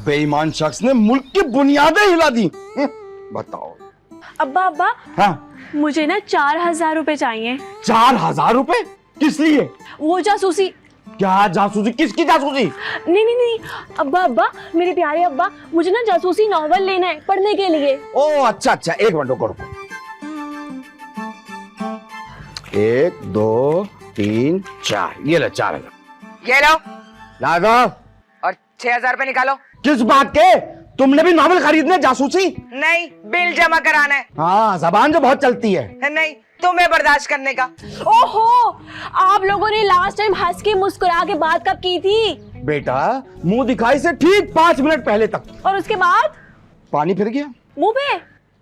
बेईमान शख्स ने मुल्क की बुनियादें हिला दी। बताओ। अब्बा अब्बा, हाँ, मुझे ना 4000 रुपए चाहिए। 4000 रुपए? किस लिए? वो जासूसी। क्या जासूसी? किसकी जासूसी? नहीं नहीं नहीं, अब्बा अब्बा, मेरे प्यारे अब्बा, मुझे ना जासूसी नॉवल लेना है पढ़ने के लिए। ओ अच्छा अच्छा, एक मिनट रुको। 1 2 3 4, ये ले 4000। ये लो, ला दो। और 6000 रुपए निकालो। किस बात के? तुमने भी नॉवल खरीदने जासूसी? नहीं, बिल जमा कराना है। हाँ, जबान जो बहुत चलती है। नहीं, तुम्हें बर्दाश्त करने का। ओहो, आप लोगों ने लास्ट टाइम हंस के मुस्कुरा के बात कब की थी? बेटा, मुंह दिखाई से ठीक 5 मिनट पहले तक। और उसके बाद? पानी फिर गया मुंह पे?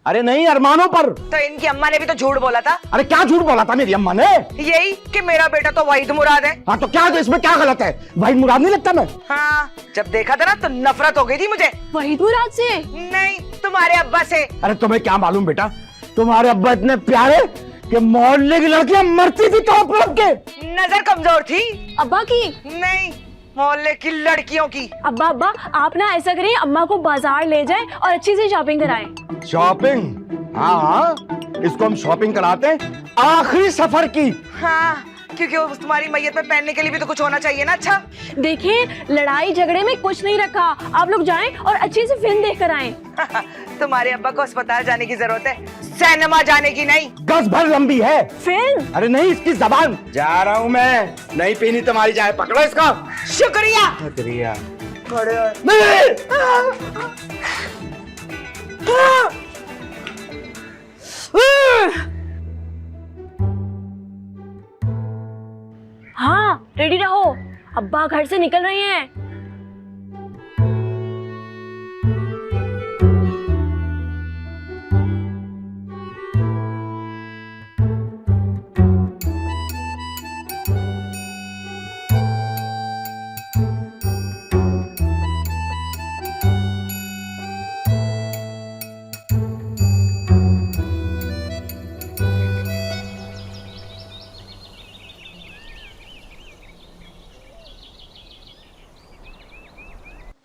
अरे नहीं, अरमानों पर। तो इनकी अम्मा ने भी तो झूठ बोला था। अरे क्या झूठ बोला था मेरी अम्मा ने? यही कि मेरा बेटा तो वहीद मुराद है। हाँ, तो क्या, तो इसमें क्या गलत है? वहीद मुराद नहीं लगता मैं? हाँ, जब देखा था ना तो नफरत हो गई थी मुझे। वहीद मुराद से? नहीं, तुम्हारे अब्बा से। अरे तुम्हें क्या मालूम बेटा, तुम्हारे अब्बा इतने प्यारे कि मोहल्ले की लड़कियां मरती थी तो के। नजर कमजोर थी। अब्बा की? नहीं, मोहल्ले की लड़कियों की। अब्बा अब्बा, आप ना ऐसा करें, अम्मा को बाजार ले जाएं और अच्छी सी शॉपिंग कराएं। शॉपिंग? हाँ हाँ, इसको हम शॉपिंग कराते हैं आखिरी सफर की। हाँ, क्योंकि वो तुम्हारी मैयत में पहनने के लिए भी तो कुछ होना चाहिए ना। अच्छा देखें, लड़ाई झगड़े में कुछ नहीं रखा, आप लोग जाएं और अच्छी सी फिल्म देख कर आएं। तुम्हारे अब्बा को अस्पताल जाने की जरूरत है, सिनेमा जाने की नहीं। 10 भर लंबी है फिल्म। अरे नहीं, इसकी जबान। जा रहा हूँ मैं, नहीं पीनी तुम्हारी चाय, पकड़ो इसका। शुक्रिया। शुक्रिया। हाँ, रेडी रहो, अब्बा घर से निकल रहे हैं।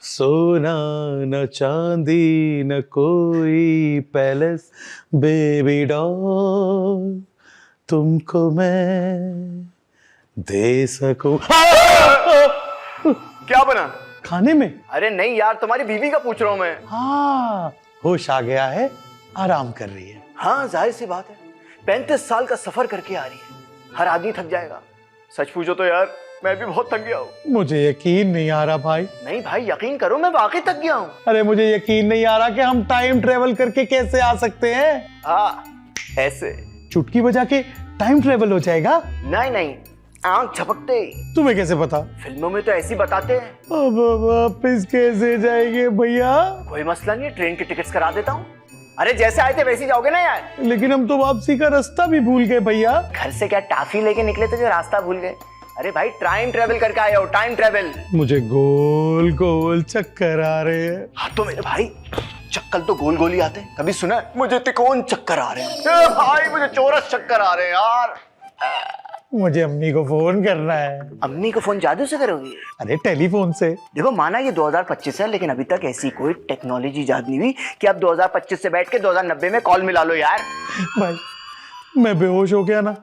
सोना न चांदी न कोई पैलेस, बेबी डॉल तुमको मैं दे सकूं। क्या बना? खाने में? अरे नहीं यार, तुम्हारी बीवी का पूछ रहा हूँ मैं। हाँ, होश आ गया है, आराम कर रही है। हाँ, जाहिर सी बात है, 35 साल का सफर करके आ रही है, हर आदमी थक जाएगा। सच पूछो तो यार, मैं भी बहुत थक गया हूँ। मुझे यकीन नहीं आ रहा भाई। नहीं भाई, यकीन करो, मैं वाकई थक गया हूँ। अरे मुझे यकीन नहीं आ रहा कि हम टाइम ट्रेवल करके कैसे आ सकते हैं। हाँ, ऐसे चुटकी बजा के टाइम ट्रेवल हो जाएगा? नहीं नहीं, आंख झपकते ही। तुम्हें कैसे पता? फिल्मों में तो ऐसी बताते हैं। अब वापस कैसे जाएंगे भैया? कोई मसला नहीं है, ट्रेन के टिकट्स करा देता हूँ। अरे जैसे आए थे वैसे ही जाओगे ना यार। लेकिन हम तो वापसी का रास्ता भी भूल गए भैया। घर से क्या टाफी लेके निकले थे जो रास्ता भूल गए? अरे भाई, टाइम ट्रेवल करके आए हो, टाइम ट्रेवल। मुझे गोल गोल चक्कर आ रहे हैं। हाँ तो मेरे भाई, चक्कर तो गोल गोल ही आते हैं, कभी सुना है? मुझे त्रिकोण चक्कर आ रहे हैं भाई, मुझे चौरस चक्कर आ रहे हैं यार। मुझे अम्मी को फोन करना है। अम्मी को फोन जादू से करोगी? अरे टेलीफोन से। देखो, माना ये 2025 है, लेकिन अभी तक ऐसी कोई टेक्नोलॉजी इजाद नहीं हुई कि आप 2025 से बैठ के 2090 में कॉल मिला लो यार। भाई, मैं बेहोश हो गया ना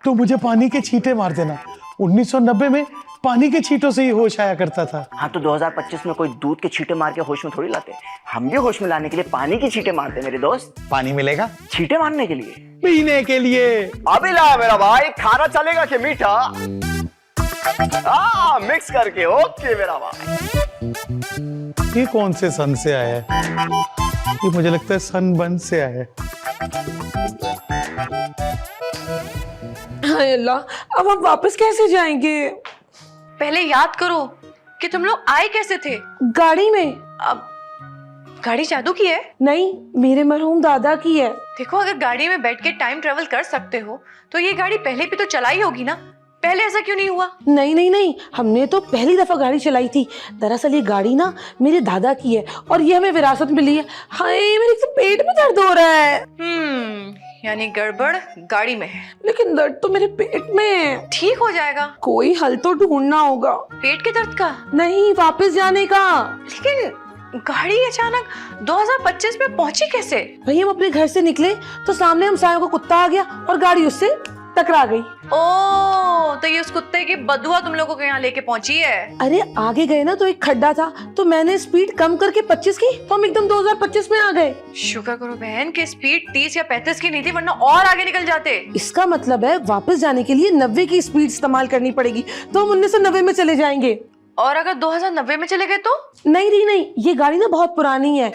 तो मुझे पानी के छींटे मार देना, 1990 में पानी के छींटों से ही होश आया करता था। हाँ तो 2025 में कोई दूध के छींटे मार के होश में थोड़ी लाते। हम भी होश में लाने के लिए पानी की छींटे मारते मेरे दोस्त। पानी मिलेगा? छींटे मारने के लिए, पीने के लिए। अभी ला मेरा भाई, खाना चलेगा कि मीठा? मिक्स करके। ओके मेरा भाई। ये कौन से सन से आया है? ये मुझे लगता है सनबर्न से आया है। हाय अल्लाह, अब हम वापस कैसे जाएंगे? पहले याद करो कि तुम लोग आए कैसे थे। गाड़ी में। अब गाड़ी जादू की है? नहीं, मेरे मरहूम दादा की है। देखो, अगर गाड़ी में बैठ के टाइम ट्रेवल कर सकते हो तो ये गाड़ी पहले भी तो चलाई होगी ना। पहले ऐसा क्यों नहीं हुआ? नहीं नहीं नहीं, हमने तो पहली दफा गाड़ी चलाई थी। दरअसल ये गाड़ी ना मेरे दादा की है और ये हमें विरासत मिली है। हाय, मेरे तो पेट में दर्द हो रहा है। यानी गड़बड़ गाड़ी में है। लेकिन दर्द तो मेरे पेट में है। ठीक हो जाएगा। कोई हल तो ढूंढना होगा। पेट के दर्द का? नहीं, वापस जाने का। लेकिन गाड़ी अचानक 2025 में पहुंची कैसे? भाई, हम अपने घर से निकले तो सामने हमसायों का कुत्ता आ गया और गाड़ी उससे टकरा गई। ओ, तो ये उस कुत्ते की बदुआ तुम लोगों को यहाँ लेके पहुंची है। अरे आगे गए ना तो एक खड्डा था, तो मैंने स्पीड कम करके 25 की, तो हम एकदम 2025 में आ गए। शुक्र करो बहन कि स्पीड 30 या 35 की नहीं थी, वरना और आगे निकल जाते। इसका मतलब है वापस जाने के लिए 90 की स्पीड इस्तेमाल करनी पड़ेगी, तो हम 1990 में चले जाएंगे। और अगर 2090 में चले गए तो? नहीं, ये गाड़ी ना बहुत पुरानी है।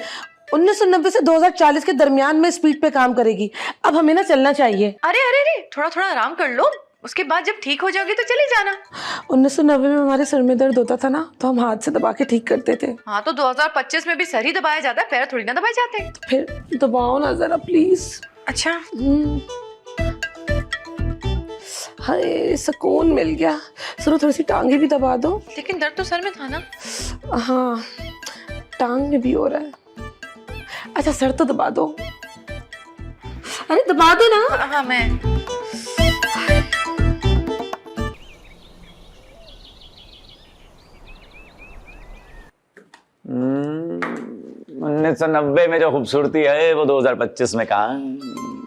1990 से 2040 के दरमियान में स्पीड पे काम करेगी। अब हमें ना चलना चाहिए। अरे अरे अरे, थोड़ा थोड़ा आराम कर लो, उसके बाद जब ठीक हो जाओगी तो चली जाना। 1990 में हमारे सर में दर्द होता था ना, तो हम हाथ से दबा के ठीक करते थे। हाँ, तो 2025 में भी सर ही दबाया जाता है, पैर थोड़ी ना दबाए जाते। फिर दबाओ ना जरा प्लीज। अच्छा। हाय, सुकून मिल गया। सुनो, थोड़ी सी टांगे भी दबा दो। लेकिन दर्द तो सर में था ना। हाँ, टांग में भी हो रहा है। अच्छा, सर तो दबा दो। अरे दबा दो ना। हाँ, मैं 1990 में जो खूबसूरती है वो 2025 में कहाँ?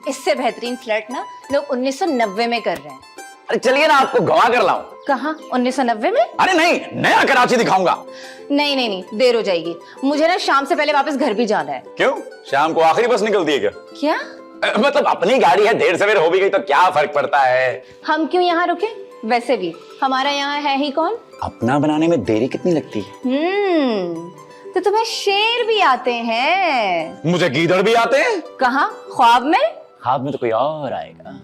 इससे बेहतरीन फ्लर्ट ना लोग 1990 में कर रहे हैं। अरे चलिए ना, आपको घुमा कर लाऊं। कहाँ? 1990 में? अरे नहीं, नया कराची दिखाऊंगा। नहीं, देर हो जाएगी। मुझे ना शाम से पहले वापस घर भी जाना है। क्यों? शाम को आखिरी बस निकलती है क्या? क्या? मतलब अपनी गाड़ी है, देर सवेर हो भी गई तो क्या फर्क पड़ता है? हम क्यों यहाँ रुके? वैसे भी हमारा यहाँ है ही कौन? अपना बनाने में देरी कितनी लगती है? तो तुम्हें शेर भी आते हैं? मुझे गीदड़ भी आते हैं। कहाँ? ख्वाब में? ख्वाब में तो कोई और आएगा।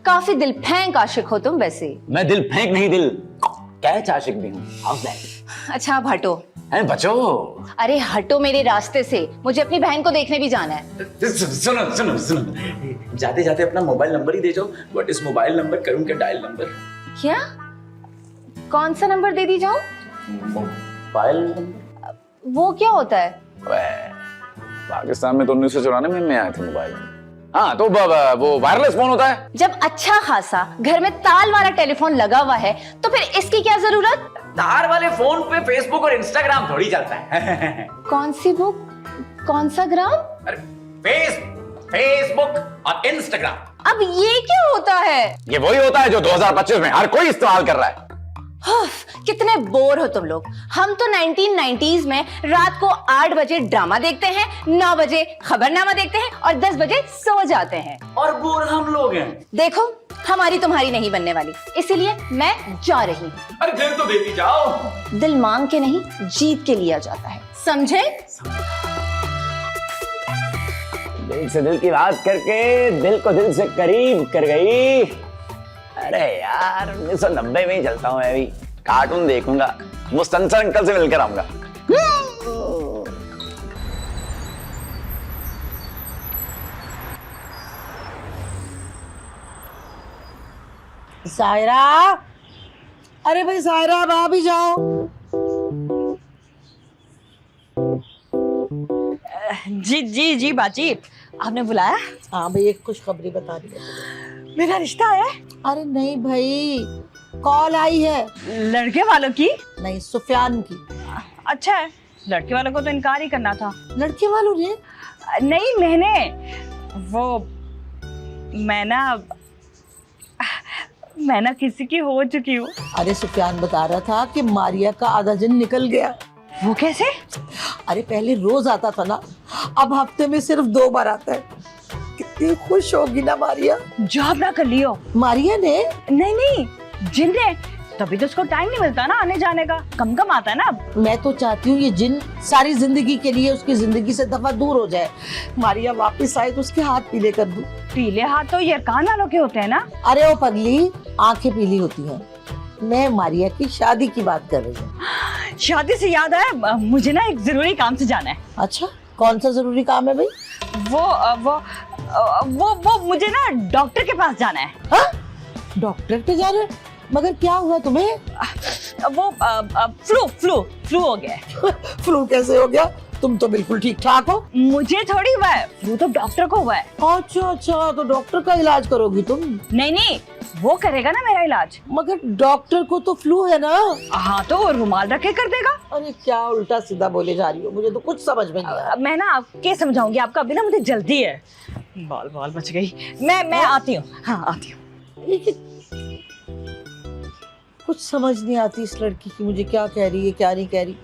काफी दिल फेंक आशिक हो तुम वैसे। मैं दिल फेंक नहीं, दिल कैच आशिक भी हूँ। अच्छा, अब हटो। बचो। अरे हटो मेरे रास्ते से, मुझे अपनी बहन को देखने भी जाना है। सुनो, जाते जाते अपना मोबाइल नंबर ही दे जाओ। What is mobile number? करूं क्या डायल नंबर? क्या? कौन सा नंबर दे दी जाओ? Mobile number? वो क्या होता है? पाकिस्तान में तो 1994 में आए थे मोबाइल। हाँ, तो वो वायरलेस फोन होता है। जब अच्छा खासा घर में ताल वाला टेलीफोन लगा हुआ है तो फिर इसकी क्या जरूरत? तार वाले फोन पे फेसबुक और इंस्टाग्राम थोड़ी चलता है। कौन सी बुक? कौन सा ग्राम? अरे फेसबुक और इंस्टाग्राम। अब ये क्या होता है? ये वही होता है जो 2025 में हर कोई इस्तेमाल कर रहा है। कितने बोर हो तुम लोग। हम तो 1990s में रात को 8 बजे ड्रामा देखते हैं, 9 बजे खबरनामा देखते हैं और 10 बजे सो जाते हैं। और बोर हम लोग हैं। देखो, हमारी तुम्हारी नहीं बनने वाली, इसीलिए मैं जा रही हूँ। अरे दिल तो देती जाओ। दिल मांग के नहीं, जीत के लिया जाता है, समझे? दिल से दिल की बात करके दिल को दिल से करीब कर गई। अरे यार, 1990 में ही चलता हूँ मैं भी। कार्टून देखूंगा, मुस्तनसर अंकल से मिलकर आऊंगा। सायरा, अरे भाई सायरा, अब आ भी जाओ। जी बाजी, आपने बुलाया? हाँ भाई, एक खुशखबरी बता रही है। मेरा रिश्ता है? अरे नहीं भाई, कॉल आई है। लड़के वालों की? नहीं, सुफियान की। अच्छा है, लड़के वालों को तो इनकार ही करना था। लड़के वालों ने? नहीं, मैं ना मैं ना किसी की हो चुकी हूँ। अरे सुफियान बता रहा था कि मारिया का आधा जिन निकल गया। वो कैसे? अरे पहले रोज आता था ना, अब हफ्ते में सिर्फ 2 बार आता है। कितनी खुश होगी ना मारिया। जॉब ना कर लियो। मारिया ने? नहीं नहीं, जिन ने। तभी तो उसको टाइम नहीं मिलता ना आने जाने का, कम कम आता है ना अब। मैं तो चाहती हूँ ये जिन सारी जिंदगी के लिए उसकी जिंदगी से दफा दूर हो जाए। मारिया वापस आए तो उसके हाथ पीले कर दूं। पीले हाथ तो ये कान वालों के होते हैं ना। अरे वो पगली, आंखें पीली होती हैं। मैं मारिया की शादी की बात कर रही हूँ। शादी से याद है, मुझे ना एक जरूरी काम से जाना है। अच्छा, कौन सा जरूरी काम है भाई? वो मुझे ना डॉक्टर के पास जाना है। हाँ? डॉक्टर पे जा रहे हैं? मगर क्या हुआ तुम्हें? वो फ्लू हो गया है। फ्लू कैसे हो गया? तुम तो बिल्कुल ठीक ठाक हो। मुझे थोड़ी हुआ है, फ्लू तो डॉक्टर को हुआ है। अच्छा अच्छा, तो डॉक्टर का इलाज करोगी तुम? नहीं नहीं, वो करेगा ना मेरा इलाज। मगर डॉक्टर को तो फ्लू है ना। हाँ तो वो रुमाल रख के कर देगा। अरे क्या उल्टा सीधा बोले जा रही हो, मुझे तो कुछ समझ में नहीं आ रहा। मैं ना आपके समझाऊंगी आपका, अभी ना मुझे जल्दी है। बाल बच गई। मैं आती हूँ। हाँ आती हूँ। कुछ समझ नहीं आती इस लड़की की, मुझे क्या कह रही है क्या नहीं कह रही।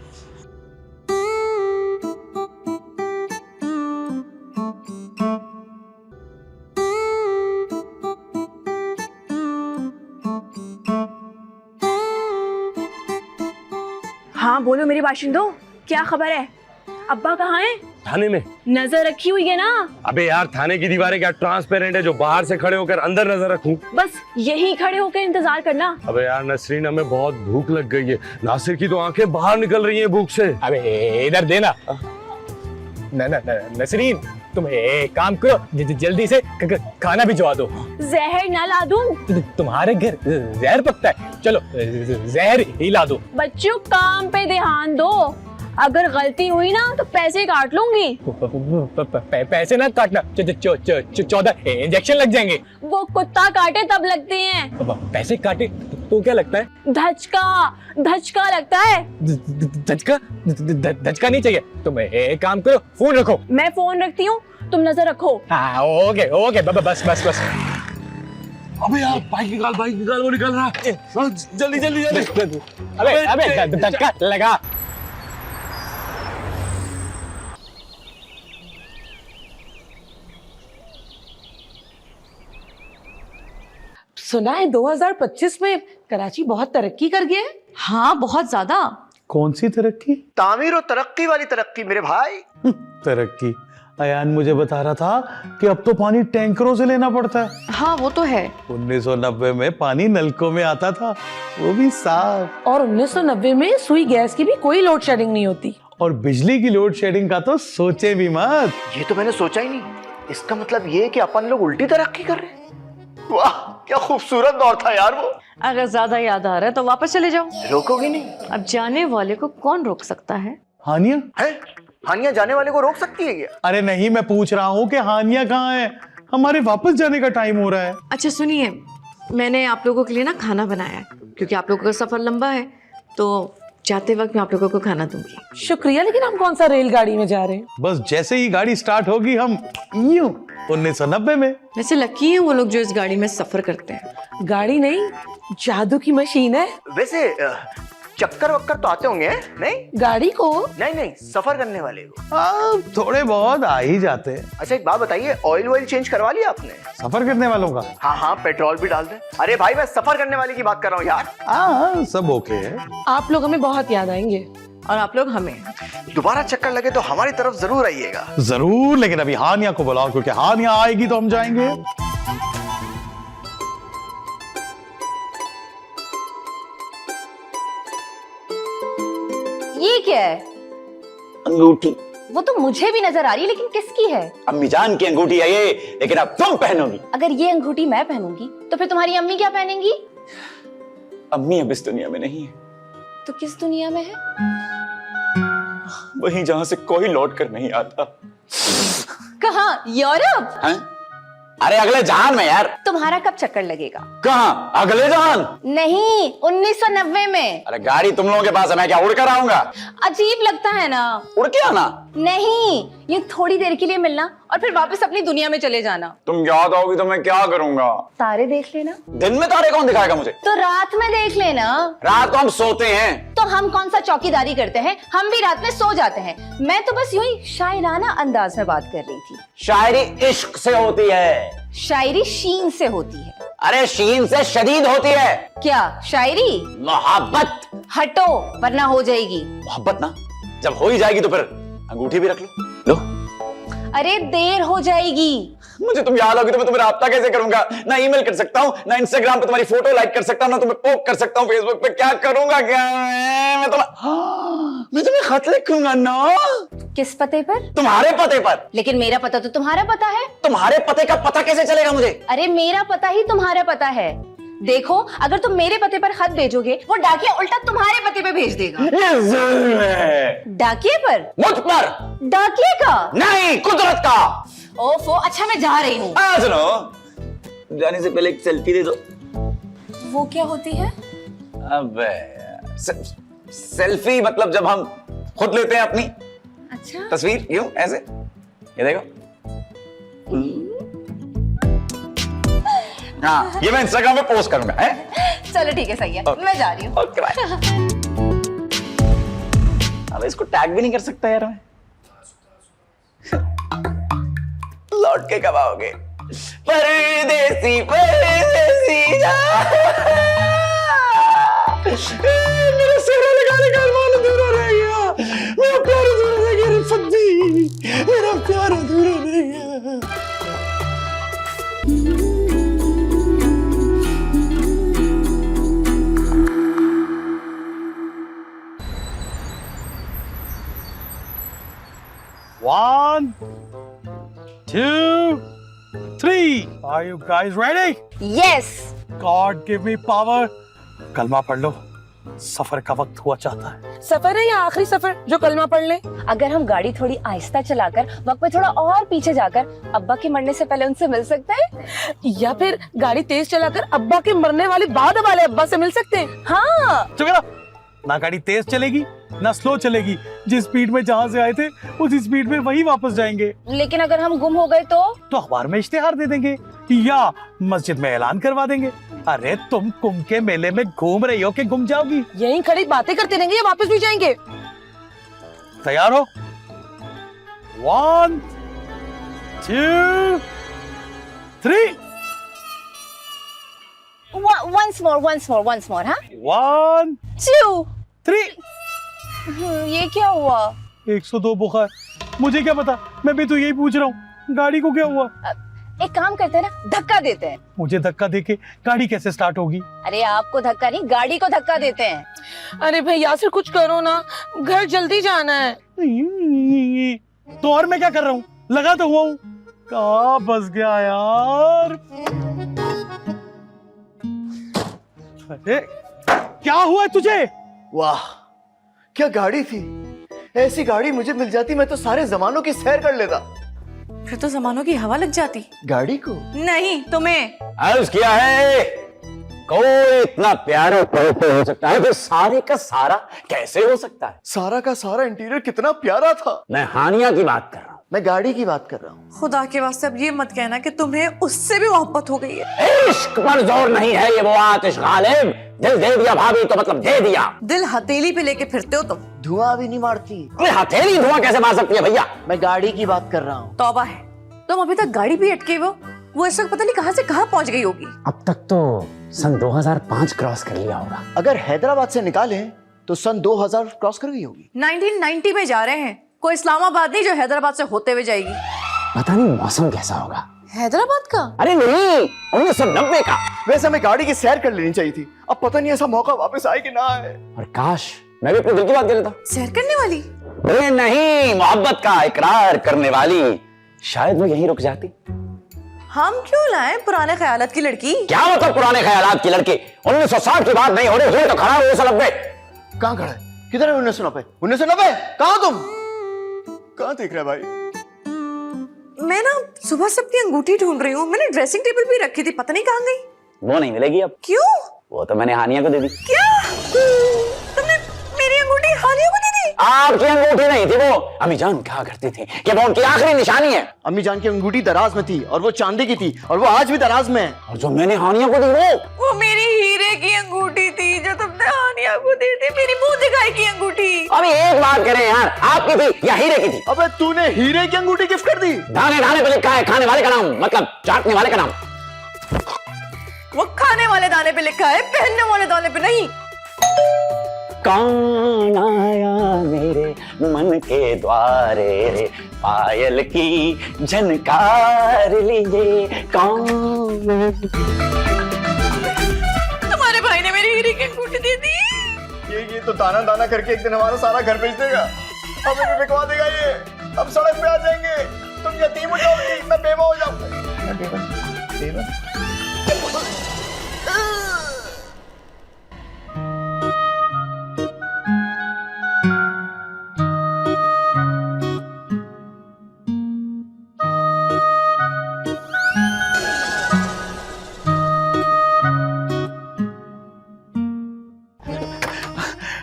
हाँ बोलो मेरी बाशिंदो, क्या खबर है? अब्बा कहाँ हैं? थाने में। नजर रखी हुई है ना? अबे यार, थाने की दीवारें क्या ट्रांसपेरेंट है जो बाहर से खड़े होकर अंदर नजर रखूं? बस यही खड़े होकर इंतजार करना। अबे यार नसरीन, हमें बहुत भूख लग गई है। नासिर की तो आंखें बाहर निकल रही हैं भूख से। अबे इधर देना। नसरीन, तुम एक काम करो, जल्दी से खाना भिजवा दो। जहर ना ला दूं? तुम्हारे घर जहर पकता है, चलो जहर ही ला दो। बच्चों काम पे ध्यान दो, अगर गलती हुई ना तो पैसे काट लूंगी। पैसे ना काटना, 14 इंजेक्शन लग जाएंगे। वो कुत्ता काटे तब लगते हैं। पैसे काटे तो क्या लगता है? धचका लगता है। धचका नहीं चाहिए। तुम एक काम करो, फोन रखो। मैं फोन रखती हूँ, तुम नजर रखो। हाँ ओके बस। अबे यार, बाइक निकाल, वो निकल रहा है। जल्दी। अबे धक्का लगा। सुना है 2025 में कराची बहुत तरक्की कर गया है। हाँ बहुत ज्यादा। कौन सी तरक्की? तामीर और तरक्की वाली तरक्की मेरे भाई। तरक्की? अयान मुझे बता रहा था कि अब तो पानी टैंकरों से लेना पड़ता है। हाँ वो तो है। 1990 में पानी नलकों में आता था, वो भी साफ। और 1990 में सुई गैस की भी कोई लोड शेडिंग नहीं होती। और बिजली की लोड शेडिंग का तो सोचे भी मत। ये तो मैंने सोचा ही नहीं। इसका मतलब ये है कि अपन लोग उल्टी तरक्की कर रहे हैं। वाह, क्या खूबसूरत दौर था यार वो। अगर ज्यादा याद आ रहा है तो वापस चले जाओ। रोकोगी नहीं? अब जाने वाले को कौन रोक सकता है? हानिया है? हानिया जाने वाले को रोक सकती है क्या? अरे नहीं, मैं पूछ रहा हूँ कि हानिया कहाँ है? हमारे वापस जाने का टाइम हो रहा है। अच्छा सुनिए, मैंने आप लोगों के लिए ना खाना बनाया है, क्योंकि आप लोगों का सफर लंबा है, तो जाते वक्त मैं आप लोगों को खाना दूंगी। शुक्रिया, लेकिन हम कौन सा रेलगाड़ी में जा रहे हैं? बस जैसे ही गाड़ी स्टार्ट होगी हम यूं 1990 में। वैसे लकी है वो लोग जो इस गाड़ी में सफर करते हैं। गाड़ी नहीं, जादू की मशीन है। वैसे चक्कर वक्कर तो आते होंगे नहीं? गाड़ी को नहीं, सफर करने वाले को। हाँ थोड़े बहुत आ ही जाते हैं। अच्छा एक बात बताइए, ऑयल चेंज करवा लिया आपने? सफर करने वालों का? हाँ, पेट्रोल भी डाल दे। अरे भाई, मैं सफर करने वाले की बात कर रहा हूँ यार। हाँ सब ओके है। आप लोग हमें बहुत याद आएंगे। और आप लोग हमें। दोबारा चक्कर लगे तो हमारी तरफ जरूर आइएगा। जरूर, लेकिन अभी हानिया को बुलाओ, क्योंकि हानिया आएगी तो हम जाएंगे। ये क्या है? अंगूठी। वो तो मुझे भी नजर आ रही है, लेकिन किसकी है? अम्मी जान की अंगूठी है ये, लेकिन अब तुम पहनोगी। अगर ये अंगूठी मैं पहनूंगी तो फिर तुम्हारी अम्मी क्या पहनेंगी? अम्मी अब इस दुनिया में नहीं है। तो किस दुनिया में है? वहीं जहां से कोई लौट कर नहीं आता। कहाँ? यूरोप? हैं? अरे अगले जहान में यार। तुम्हारा कब चक्कर लगेगा? कहाँ? अगले जहान? नहीं, 1990 में। अरे गाड़ी तुम लोगों के पास है, मैं क्या उड़ कर आऊंगा? अजीब लगता है ना? उड़ के आना? नहीं, ये थोड़ी देर के लिए मिलना और फिर वापस अपनी दुनिया में चले जाना। तुम याद आओगी तो मैं क्या करूंगा? तारे देख लेना। दिन में तारे कौन दिखाएगा मुझे? तो रात में देख लेना। रात को हम सोते हैं। तो हम कौन सा चौकीदारी करते हैं? हम भी रात में सो जाते हैं। मैं तो बस यूं ही शायराना अंदाज में बात कर रही थी। शायरी इश्क से होती है, शायरी शीन से होती है। अरे शीन से शदीद होती है। क्या शायरी? मोहब्बत। हटो वरना हो जाएगी। मोहब्बत ना, जब हो ही जाएगी तो फिर अंगूठी भी रख लो। अरे देर हो जाएगी। मुझे तुम याद होगी तो मैं तुम्हें राब्ता कैसे करूंगा? ना ईमेल कर सकता हूँ, ना इंस्टाग्राम पे तुम्हारी फोटो लाइक कर सकता हूँ, ना तुम्हें पोक कर सकता हूँ फेसबुक पे। क्या करूंगा क्या मैं तुम्हें खत लिखूंगा ना। किस पते पर? तुम्हारे पते पर। लेकिन मेरा पता तो तुम्हारा पता है। तुम्हारे पते का पता कैसे चलेगा मुझे? अरे मेरा पता ही तुम्हारा पता है। देखो, अगर तुम मेरे पते पर खत भेजोगे, वो डाकिया उल्टा तुम्हारे पते पे भेज देगा। ये जुल्म है। डाकिये पर? मुझ पर। डाकिये का? नहीं, कुदरत का। ओफो, अच्छा मैं जा रही हूँ। सुनो, जाने से पहले एक सेल्फी दे दो। वो क्या होती है? अबे सेल्फी मतलब जब हम खुद लेते हैं अपनी अच्छा तस्वीर यूं ऐसे, ये देखो। हाँ, ये मैं इंस्टाग्राम पे पोस्ट करूंगा है? चलो ठीक है, सही है। मैं जा रही हूँ। Okay bye. अब इसको टैग भी नहीं कर सकता यार मैं। लौट के कब आओगे परदेसी परदेसी जा। मेरा सेहरा लगाने का अरमान अधूरा रह गया। मेरा प्यार अधूरा रह गया रिफत जी, मेरा प्यार अधूरा रह गया। One, 2, 3. Are you guys ready? Yes. God give me power. कलमा पढ़ लो, सफर का वक्त हुआ चाहता है। सफर है या आखिरी सफर जो कलमा पढ़ ले? अगर हम गाड़ी थोड़ी आहिस्ता चलाकर वक्त में थोड़ा और पीछे जाकर अब्बा के मरने से पहले उनसे मिल सकते हैं, या फिर गाड़ी तेज चलाकर अब्बा के मरने वाले बाद वाले अब्बा से मिल सकते हैं। हाँ। चुप करो। ना गाड़ी तेज चलेगी ना स्लो चलेगी, जिस स्पीड में जहां से आए थे उसी स्पीड में वही वापस जाएंगे। लेकिन अगर हम गुम हो गए तो अखबार में इश्तेहार दे देंगे या मस्जिद में ऐलान करवा देंगे। अरे तुम कुंभ के मेले में घूम रही हो कि गुम जाओगी? यहीं खड़ी बातें करते रहेंगे या वापस भी जाएंगे? तैयार हो? 1, 2, 3. once more, हाँ? 1, 2, 3. ये क्या हुआ? 102 बुखार। मुझे क्या पता, मैं भी तो यही पूछ रहा हूँ। गाड़ी को क्या हुआ? एक काम करते हैं ना, धक्का देते हैं। मुझे धक्का देके गाड़ी कैसे स्टार्ट होगी? अरे आपको धक्का नहीं, गाड़ी को धक्का देते हैं। अरे भैया से कुछ करो ना, घर जल्दी जाना है। तो और मैं क्या कर रहा हूँ? लगा तो हुआ हूँ। कहाँ फंस गया यार? अरे क्या हुआ तुझे? वाह, क्या गाड़ी थी। ऐसी गाड़ी मुझे मिल जाती मैं तो सारे जमानों की सैर कर लेता। फिर तो जमानों की हवा लग जाती। गाड़ी को नहीं, तुम्हें। अर्ज किया है, कोई इतना प्यारा कैसे हो सकता है, फिर सारे का सारा कैसे हो सकता है? सारा का सारा इंटीरियर कितना प्यारा था। मैं हानिया की बात कर रहा हूँ। मैं गाड़ी की बात कर रहा हूँ। खुदा के वास्ते अब ये मत कहना कि तुम्हें उससे भी मोहब्बत हो गई है। इश्क पर जोर नहीं है, ये वो आतिश गालिब। दिल दे दिया भाभी तो मतलब दे दिया। दिल हथेली पे लेके फिरते हो तुम। धुआं भी नहीं मारती। हथेली धुआं कैसे मार सकती है भैया? मैं गाड़ी की बात कर रहा हूँ। तौबा है, तुम अभी तक गाड़ी भी अटके वो इस वक्त पता नहीं कहां से कहां पहुंच गई होगी। अब तक तो सन 2005 क्रॉस कर लिया होगा। अगर हैदराबाद से निकाले तो सन 2000 क्रॉस कर गई होगी। 1990 में जा रहे हैं, कोई इस्लामाबाद नहीं जो हैदराबाद से होते हुए जाएगी। पता नहीं मौसम कैसा होगा। हैदराबाद का? अरे नहीं, 1990 का। वैसे हमें गाड़ी की सैर कर लेनी चाहिए थी। अब पता नहीं ऐसा मौका वापस आए कि ना आए। और काश मैं भी अपने दिल की बात कह लेता। सैर करने वाली? अरे नहीं, मोहब्बत का इकरार करने वाली। शायद वो यहीं रुक जाती। हम क्यों लाए पुराने ख्यालात की लड़की? क्या मतलब पुराने ख्यालात की लड़की? 1960 की बात नहीं हो रही, तो खड़ा 1990। कहाँ खड़ा है? किधर है 1990? 1990? कहाँ तुम? कहाँ देख रहे भाई? मैं ना सुबह से अपनी अंगूठी ढूंढ रही हूँ। मैंने ड्रेसिंग टेबल पे रखी थी, पता नहीं कहाँ गई। वो नहीं मिलेगी अब। क्यों? वो तो मैंने हानिया को दे दी। क्या? तुमने मेरी अंगूठी हानिया को दे दी? आपकी अंगूठी नहीं थी वो। अम्मी जान कहा करती थी कि वो उनकी आखिरी निशानी है। अम्मी जान की अंगूठी दराज में थी और वो चांदी की थी और वो आज भी दराज में है। और जो मैंने हानिया को दी वो मेरी हीरे की अंगूठी थी जो तुमने हानिया को दे दी। मेरी मुंह दिखाई की अंगूठी। अभी एक बात करें यार, आपकी थी या हीरे की थी? अबे तूने हीरे की अंगूठी गिफ्ट कर दी। दाने दाने पे लिखा है खाने वाले का नाम, मतलब चाटने वाले का नाम। वो खाने वाले दाने पे लिखा है, पहनने वाले दाने पे नहीं। कौन आया मेरे मन के द्वारे, पायल की झनकार लीजिए कौन। तुम्हारे भाई ने मेरी हीरे की अंगूठी दे दी। ये तो दाना दाना करके एक दिन हमारा सारा घर बेच देगा, हमें भी बिकवा देगा ये। हम सड़क पे आ जाएंगे, तुम यतीम हो जाओगी, मैं बेवा हो जाऊंगा।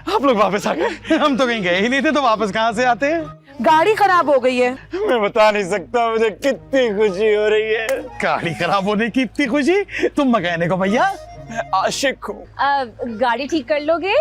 आप लोग वापस आ गए? हम तो कहीं गए ही नहीं थे, तो वापस कहाँ से आते हैं? गाड़ी खराब हो गई है। मैं बता नहीं सकता मुझे कितनी खुशी हो रही है। गाड़ी खराब होने की इतनी खुशी? तुम मैकेनिक हो भैया? मैं आशिक हूँ। गाड़ी ठीक कर लोगे?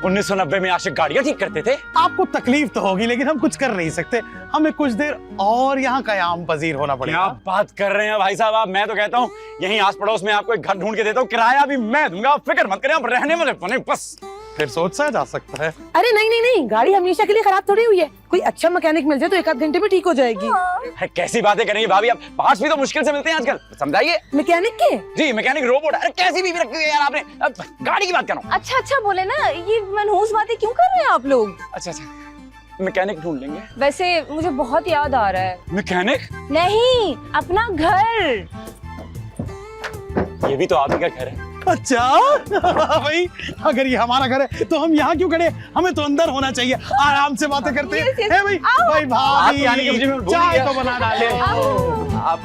1990 में आशिक गाड़ियाँ ठीक करते थे। आपको तकलीफ तो होगी, लेकिन हम कुछ कर नहीं सकते। हमें कुछ देर और यहाँ कयाम पजीर होना पड़ेगा। क्या बात कर रहे हैं भाई साहब आप? मैं तो कहता हूँ यहीं आस पड़ोस में आपको एक घर ढूंढ के देता हूँ, किराया भी मैं दूंगा, आप फिक्र मत करें, आप रहने वाले बने बस। फिर सोचा जा सकता है। अरे नहीं नहीं नहीं, गाड़ी हमेशा के लिए खराब थोड़ी हुई है। कोई अच्छा मैकेनिक मिल जाए तो एक आध घंटे में ठीक हो जाएगी। अरे कैसी बातें करेंगी भाभी आप? पार्ट्स भी तो मुश्किल से मिलते हैं आजकल, समझाइए। मैकेनिक के? जी मैकेनिक रोबोट। अरे कैसी बीवी रखी है यार आपने? अब गाड़ी की बात कर रहा हूँ। अच्छा बोले ना, ये मनहूस बातें क्यों कर रहे हैं आप लोग? अच्छा मैकेनिक ढूंढ लेंगे। वैसे मुझे बहुत याद आ रहा है। मैकेनिक? नहीं, अपना घर। ये भी तो आप ही का घर है। अच्छा भाई, अगर ये हमारा घर है तो हम यहाँ क्यों खड़े? हमें तो अंदर होना चाहिए, आराम से बातें करते हैं। भाई भाभी, चाय तो बना डाले। आप